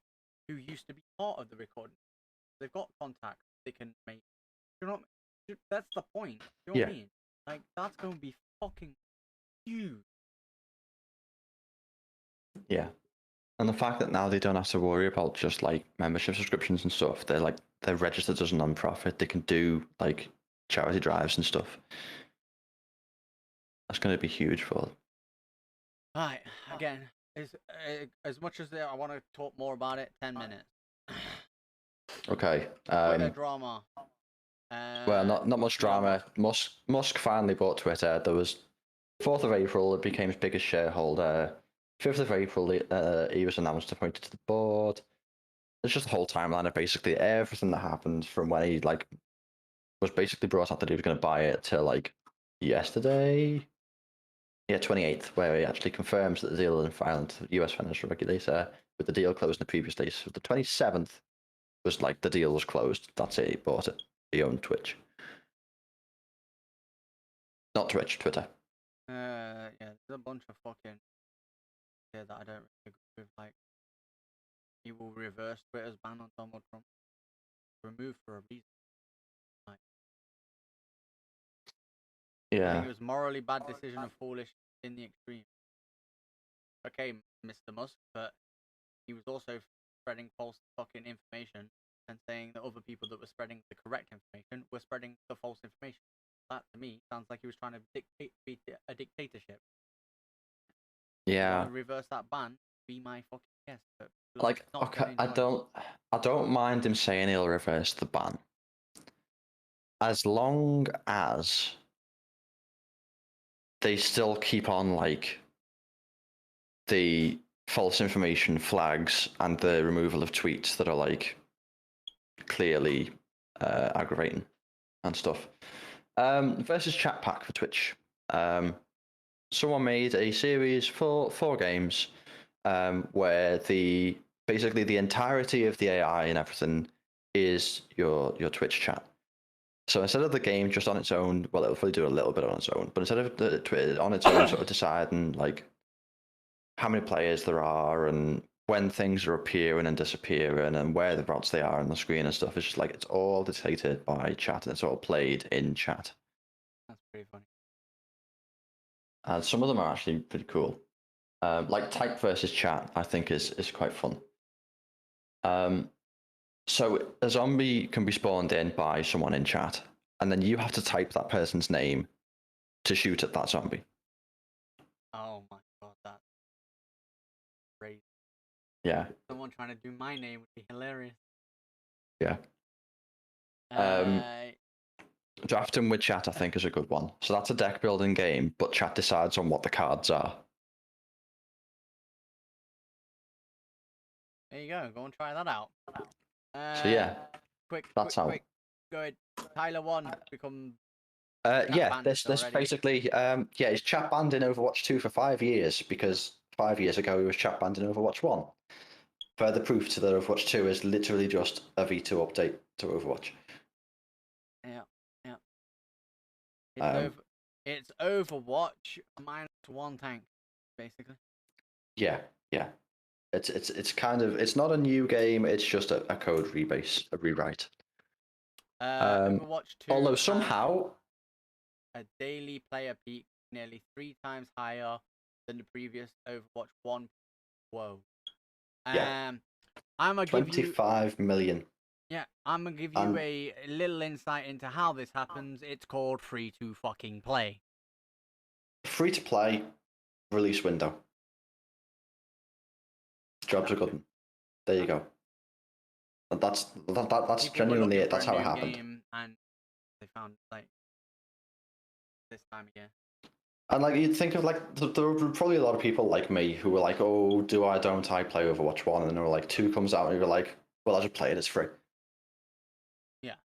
who used to be part of the recording. They've got contacts they can make. You know, that's the point. You know what I mean? Like that's going to be fucking huge. Yeah, and the fact that now they don't have to worry about just like membership subscriptions and stuff. They're registered as a non-profit. They can do like charity drives and stuff. That's going to be huge for them. Right, again, as much as I want to talk more about it, 10 minutes. Okay. Twitter drama. Well, not much drama. Musk finally bought Twitter. There was 4th of April, it became his biggest shareholder. 5th of April, he was announced appointed to the board. There's just a whole timeline of basically everything that happened from when he like was basically brought out that he was going to buy it to like yesterday. Yeah, 28th, where he actually confirms that the deal is filed to the US financial regulator with the deal closed in the previous days. So the 27th was like the deal was closed. That's it. He bought it. He owned Twitch. Not Twitch, Twitter. Yeah, there's a bunch of fucking that I don't really agree with. Like, he will reverse Twitter's ban on Donald Trump. Removed for a reason. Like, yeah. I think it was morally bad decision and foolish in the extreme. Okay, Mr. Musk, but he was also spreading false fucking information and saying that other people that were spreading the correct information were spreading the false information. That to me sounds like he was trying to dictate a dictatorship. Yeah. Reverse that ban. Be my fucking guest. But like, okay, I don't mind him saying he'll reverse the ban, as long as they still keep on like the false information flags and the removal of tweets that are like clearly aggravating and stuff. Versus chat pack for Twitch. someone made a series for 4 games, where basically the entirety of the AI and everything is your Twitch chat. So instead of the game just on its own, well, it'll probably do a little bit on its own, but instead of the Twitter on its own, sort of deciding like how many players there are and when things are appearing and disappearing and where the routes they are on the screen and stuff, it's just like it's all dictated by chat and it's all played in chat. That's pretty funny. And some of them are actually pretty cool. Like type versus chat, I think is quite fun. So a zombie can be spawned in by someone in chat, and then you have to type that person's name to shoot at that zombie. Oh my god, that's crazy. Yeah. Someone trying to do my name would be hilarious. Yeah. Drafting with chat, I think, is a good one. So that's a deck building game, but chat decides on what the cards are. There you go. Go and try that out. So yeah, quick. that's how. Quick. Go ahead. Tyler 1 become. Yeah, this basically he's chat banned in Overwatch 2 for 5 years because 5 years ago he was chat banned in Overwatch 1. Further proof to that Overwatch 2 is literally just a V2 update to Overwatch. Yeah. It's Overwatch -1 tank, basically. Yeah. It's kind of, it's not a new game. It's just a code a rewrite. Overwatch 2. Although somehow a daily player peak nearly 3 times higher than the previous Overwatch 1. Whoa. Yeah. I'm gonna give you 25 million. Yeah, I'm gonna give you a little insight into how this happens. It's called free to fucking play. Free to play release window. Jobs are good. There you go. That's genuinely it. That's how it happened. And they found like this time of year. And like you'd think of like there were probably a lot of people like me who were like, oh, don't I play Overwatch 1? And then they were like 2 comes out and you were like, well, I'll just play it, it's free. Yeah.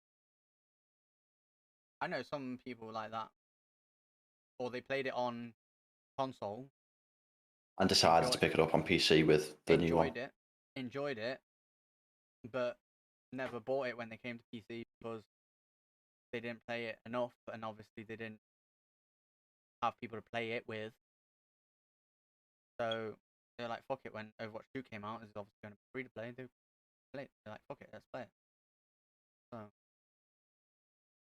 I know some people like that. Or they played it on console. And decided to pick it up on PC with the new one. Enjoyed it, but never bought it when they came to PC because they didn't play it enough, and obviously they didn't have people to play it with. So they're like, fuck it, when Overwatch 2 came out, it's obviously going to be free to play. They play it. They're like, fuck it, let's play it. So,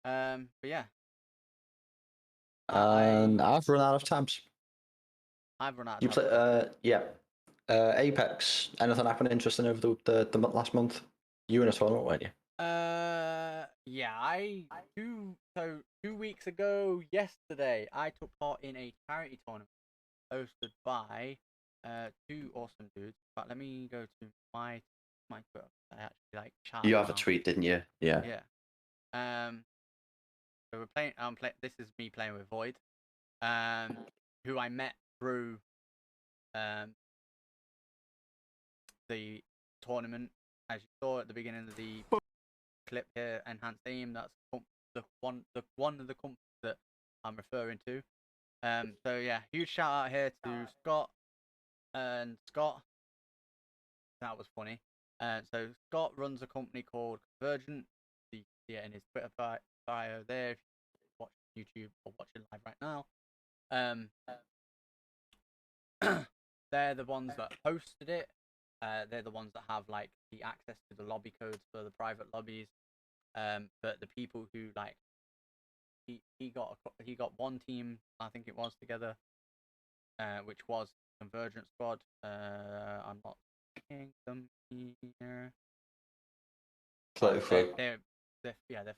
but yeah. And I've run out of tabs. I've run out of tabs. Yeah. Apex, anything happen interesting over the last month? You in a tournament, weren't you? Yeah, 2 weeks ago, yesterday, I took part in a charity tournament hosted by 2 awesome dudes. But let me go to my Twitter. I actually like chat. You have a tweet, didn't you? Yeah. Yeah. So we're playing. This is me playing with Void. Who I met through the tournament, as you saw at the beginning of the clip here, Enhanced Aim. That's one of the companies that I'm referring to. So yeah, huge shout out here to Scott and Scott. That was funny. So Scott runs a company called Convergent. You can see it in his Twitter bio there. If you watch YouTube or watch it live right now. They're the ones that hosted it. They're the ones that have like the access to the lobby codes for the private lobbies. But the people who like he got one team, I think it was, together, which was Convergent Squad. I'm not seeing them here. They're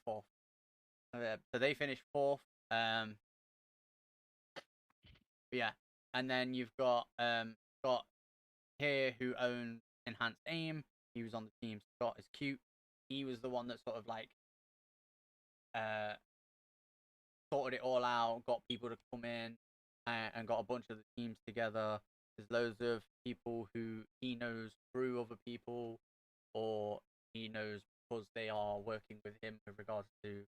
fourth. So they finished fourth. Yeah, and then you've got Scott here, who owns Enhanced Aim. He was on the team. Scott is cute. He was the one that sort of like sorted it all out, got people to come in, and got a bunch of the teams together. There's loads of people who he knows through other people, or he knows because they are working with him with regards to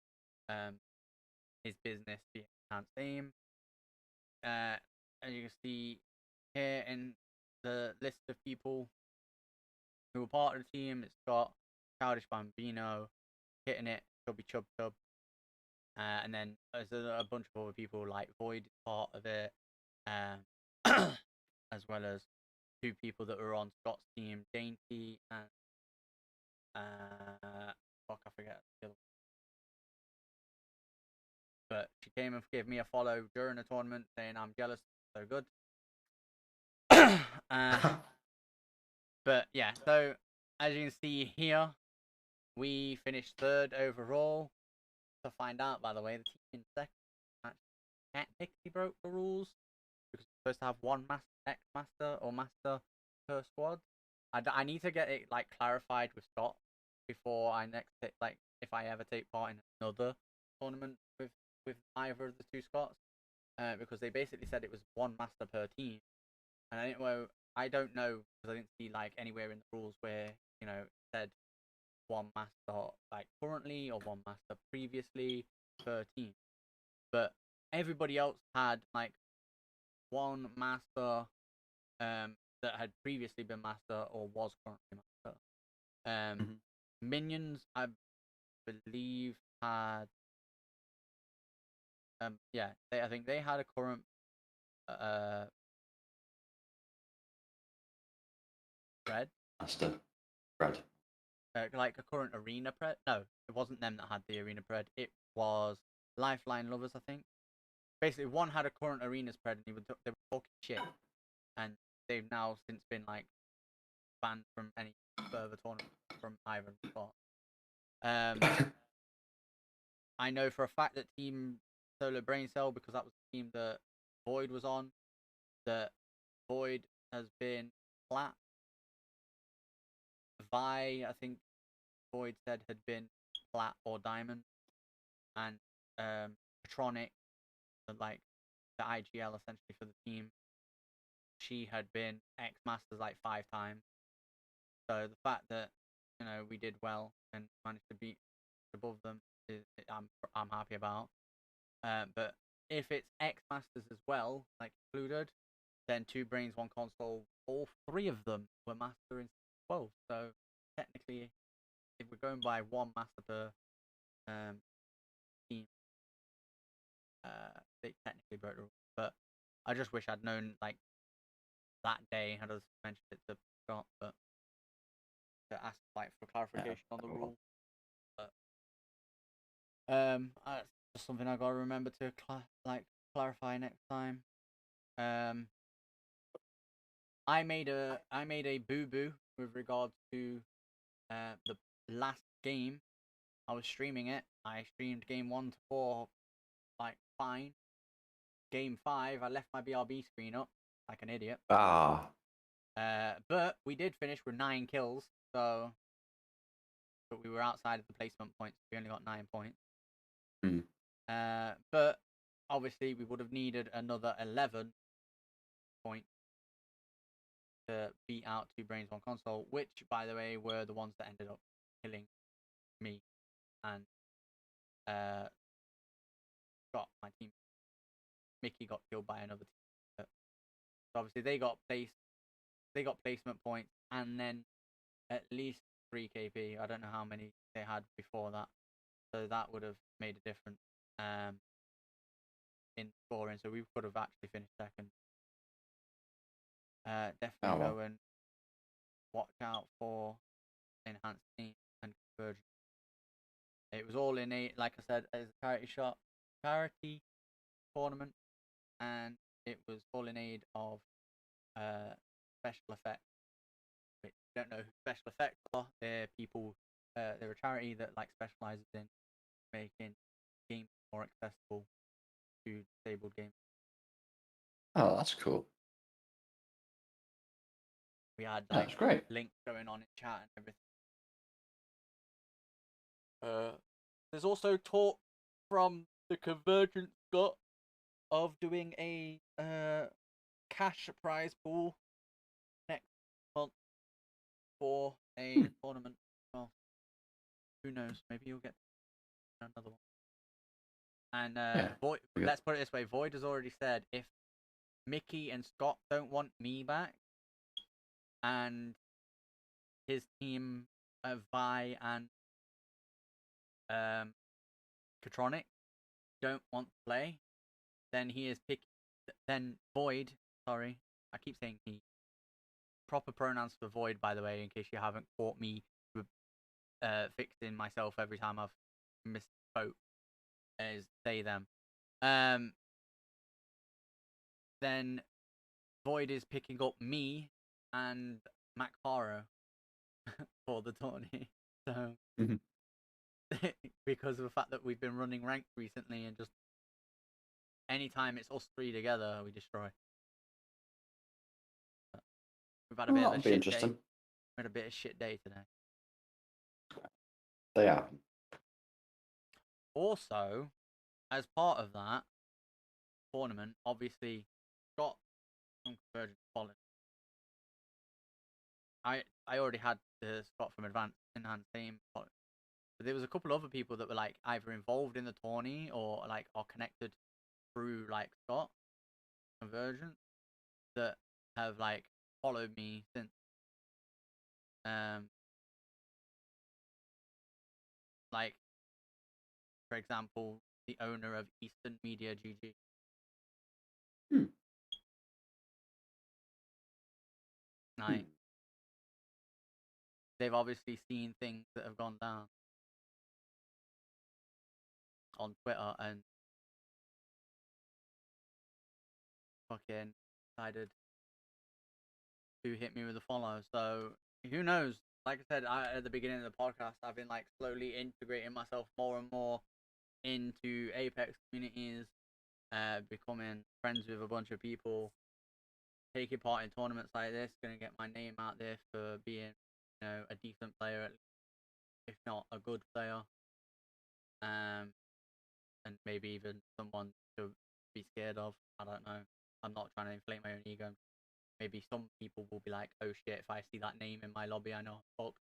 his business, the Enhanced Aim. as you can see here in the list of people who were part of the team, it's got Childish Bambino, Hitting It, Chubby Chub Chub, and then there's a bunch of other people like Void is part of it, as well as 2 people that were on Scott's team, Dainty and fuck, I forget the other one. But she came and gave me a follow during the tournament, saying I'm jealous, so good. But yeah, so as you can see here, we finished 3rd overall. To find out, by the way, the team in 2nd technically broke the rules because we're supposed to have 1 master or master per squad. I need to get it like clarified with Scott before I next take, like, if I ever take part in another tournament with either of the 2 Scots, because they basically said it was 1 master per team, and I don't know because I didn't see like anywhere in the rules where it said 1 master like currently or 1 master previously per team, but everybody else had like 1 master that had previously been master or was currently master. Minions, I believe, had I think they had a current Pred. Master Brad. Like a current arena Pred. No, it wasn't them that had the arena Pred. It was Lifeline Lovers, I think. Basically, one had a current arenas Pred, and they were talking shit, and they've now since been like banned from any further tournament from either spot. I know for a fact that Team Solo Brain Cell, because that was the team that Void was on, that Void has been flat. Vi, I think Void said had been flat or diamond, and Patronic, like the IGL essentially for the team, she had been X Masters like 5 times. So the fact that we did well and managed to beat above them is I'm happy about. But if it's X Masters as well, like included, then 2 brains, 1 console, all 3 of them were master in 12. So technically, if we're going by 1 master per team, they technically broke the rules. But I just wish I'd known like that day. I'd have mentioned it to Scott, but to ask like for clarification on the rule. But that's just something I gotta remember to clarify next time. I made a boo boo with regards to the last game. I was streaming it. I streamed game 1 to 4 like fine. Game 5, I left my BRB screen up like an idiot. But we did finish with 9 kills, so but we were outside of the placement points. We only got 9 points. But obviously we would have needed another 11 points to beat out 2 brains, 1 console, which, by the way, were the ones that ended up killing me and Scott, my team. Mickey got killed by another team. So obviously they got placement points and then at least 3 KP. I don't know how many they had before that, so that would have made a difference in scoring. So we could have actually finished 2nd. Definitely go and watch out for enhanced team and conversion. It was all in like I said, as a charity tournament, and it was all in aid of Special Effects. If you don't know who Special Effects are, they're people. They're a charity that like specializes in making games more accessible to disabled gamers. Oh, that's cool. We had that's great. links going on in chat and everything. There's also talk from the Convergent Scott of doing a cash prize pool next month for a tournament. Well, who knows? Maybe you'll get another one. And Void, let's put it this way: Void has already said if Mickey and Scott don't want me back, and his team of Vi and Katronic don't want to play, then he is picking. Then Void, sorry, I keep saying he. Proper pronouns for Void, by the way, in case you haven't caught me fixing myself every time I've misspoke, is they them. Then Void is picking up me and Mac Haro for the tourney. So because of the fact that we've been running ranked recently, and just anytime it's us three together, we destroy. We've had a bit of a shit day. We had a bit of shit day today. They are. Also, as part of that tournament, obviously got some Convergence following. I already had the Scott from Enhanced Team, but there was a couple other people that were like either involved in the tourney or like are connected through like Scott Convergence that have like followed me since. Like, for example, the owner of Eastern Media GG. Like, they've obviously seen things that have gone down on Twitter and fucking decided to hit me with a follow. So who knows? Like I said at the beginning of the podcast, I've been like slowly integrating myself more and more into Apex communities, becoming friends with a bunch of people, taking part in tournaments like this, gonna get my name out there for being, you know, a decent player, at least, if not a good player, and maybe even someone to be scared of. I don't know. I'm not trying to inflate my own ego. Maybe some people will be like, "Oh shit! If I see that name in my lobby, I know I'm fucked."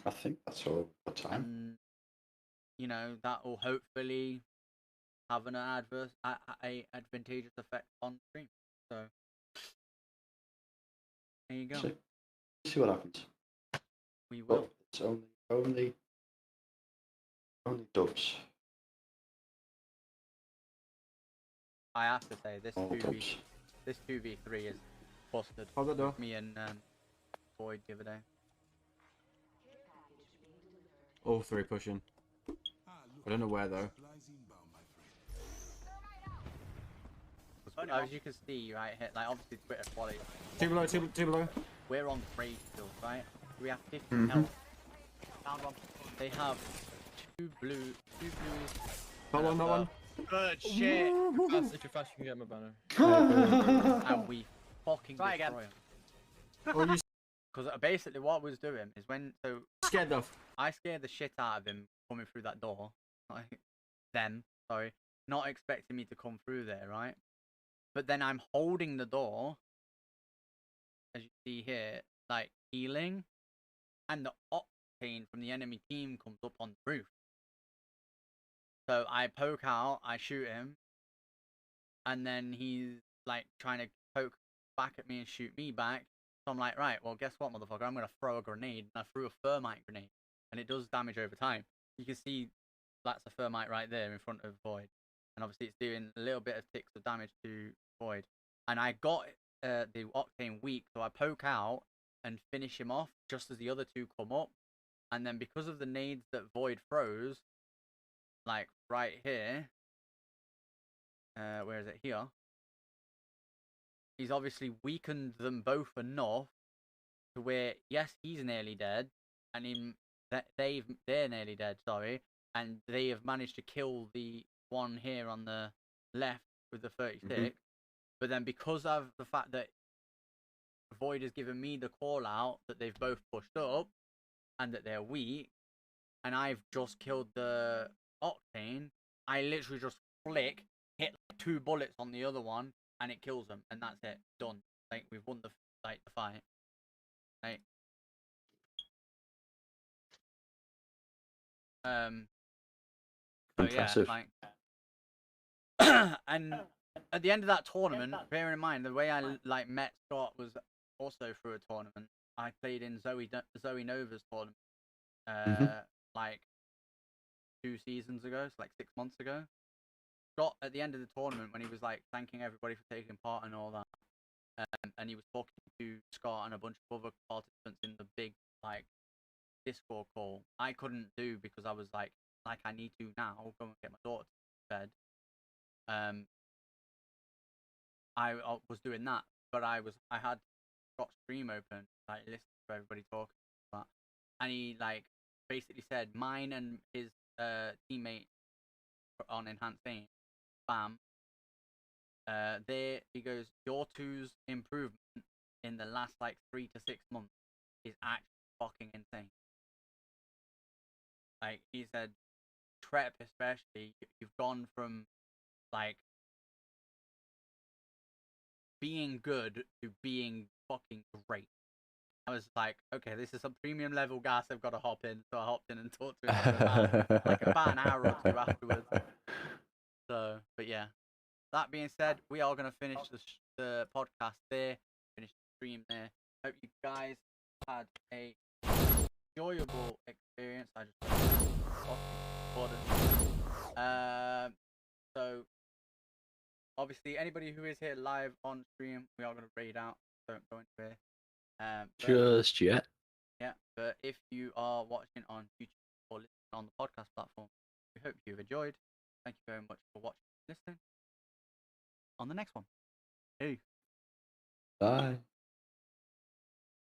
I think that's all the time. And, you know, that will hopefully have an advantageous effect on stream. So there you go. See what happens. We will. It's only dubs. I have to say this 2v3 is busted. With me and Void the other day. All three pushing. I don't know where though. As you can see right here, like obviously Twitter quality. Two below. We're on raid still, right? We have 50 health. Found one. They have two blues. Not one. Good shit. If you're fast, you can get my banner. And we fucking destroy him. Because basically what I was doing is scared off. I scared the shit out of him coming through that door. Not expecting me to come through there, right? But then I'm holding the door, as you see here, like healing, and the Octane from the enemy team comes up on the roof. So I poke out, I shoot him, and then he's like trying to poke back at me and shoot me back. So I'm like, right, well, guess what, motherfucker? I'm going to throw a grenade. And I threw a thermite grenade, and it does damage over time. You can see that's a thermite right there in front of Void. And obviously it's doing a little bit of ticks of damage to Void. And I got the Octane weak, so I poke out and finish him off just as the other two come up. And then because of the nades that Void throws, like right here, where is it? Here. He's obviously weakened them both enough to where, yes, he's nearly dead, and they're nearly dead, sorry, and they have managed to kill the one here on the left with the 36. But then because of the fact that Void has given me the call out that they've both pushed up and that they're weak, and I've just killed the Octane, I literally just flick, hit like 2 bullets on the other one, and it kills them, and that's it, done. Like, we've won the fight. Like, so impressive. yeah, like, and at the end of that tournament, bearing in mind the way I like met Scott was also through a tournament. I played in Zoe Nova's tournament, like 2 seasons ago, so like 6 months ago. Scott at the end of the tournament when he was like thanking everybody for taking part and all that, and he was talking to Scott and a bunch of other participants in the big like Discord call. I couldn't do because I was like I need to now go and get my daughter to bed. I was doing that, but I had Scott's stream open, like listening to everybody talking about that, and he like basically said mine and his teammate on Enhanced Aim, Bam. He goes, your two's improvement in the last like 3 to 6 months is actually fucking insane. Like he said, Trep especially, you've gone from like being good to being fucking great. I was like, okay, this is some premium level gas I've got to hop in. So I hopped in and talked to him for like about an hour or 2 afterwards. So, but yeah. That being said, we are going to finish the podcast there, finish the stream there. Hope you guys had a enjoyable experience. I just so obviously anybody who is here live on stream, we are going to raid out. Don't go into here. Just yet. Yeah, but if you are watching on YouTube or listening on the podcast platform, we hope you've enjoyed. Thank you very much for watching and listening. On the next one. Hey. Bye.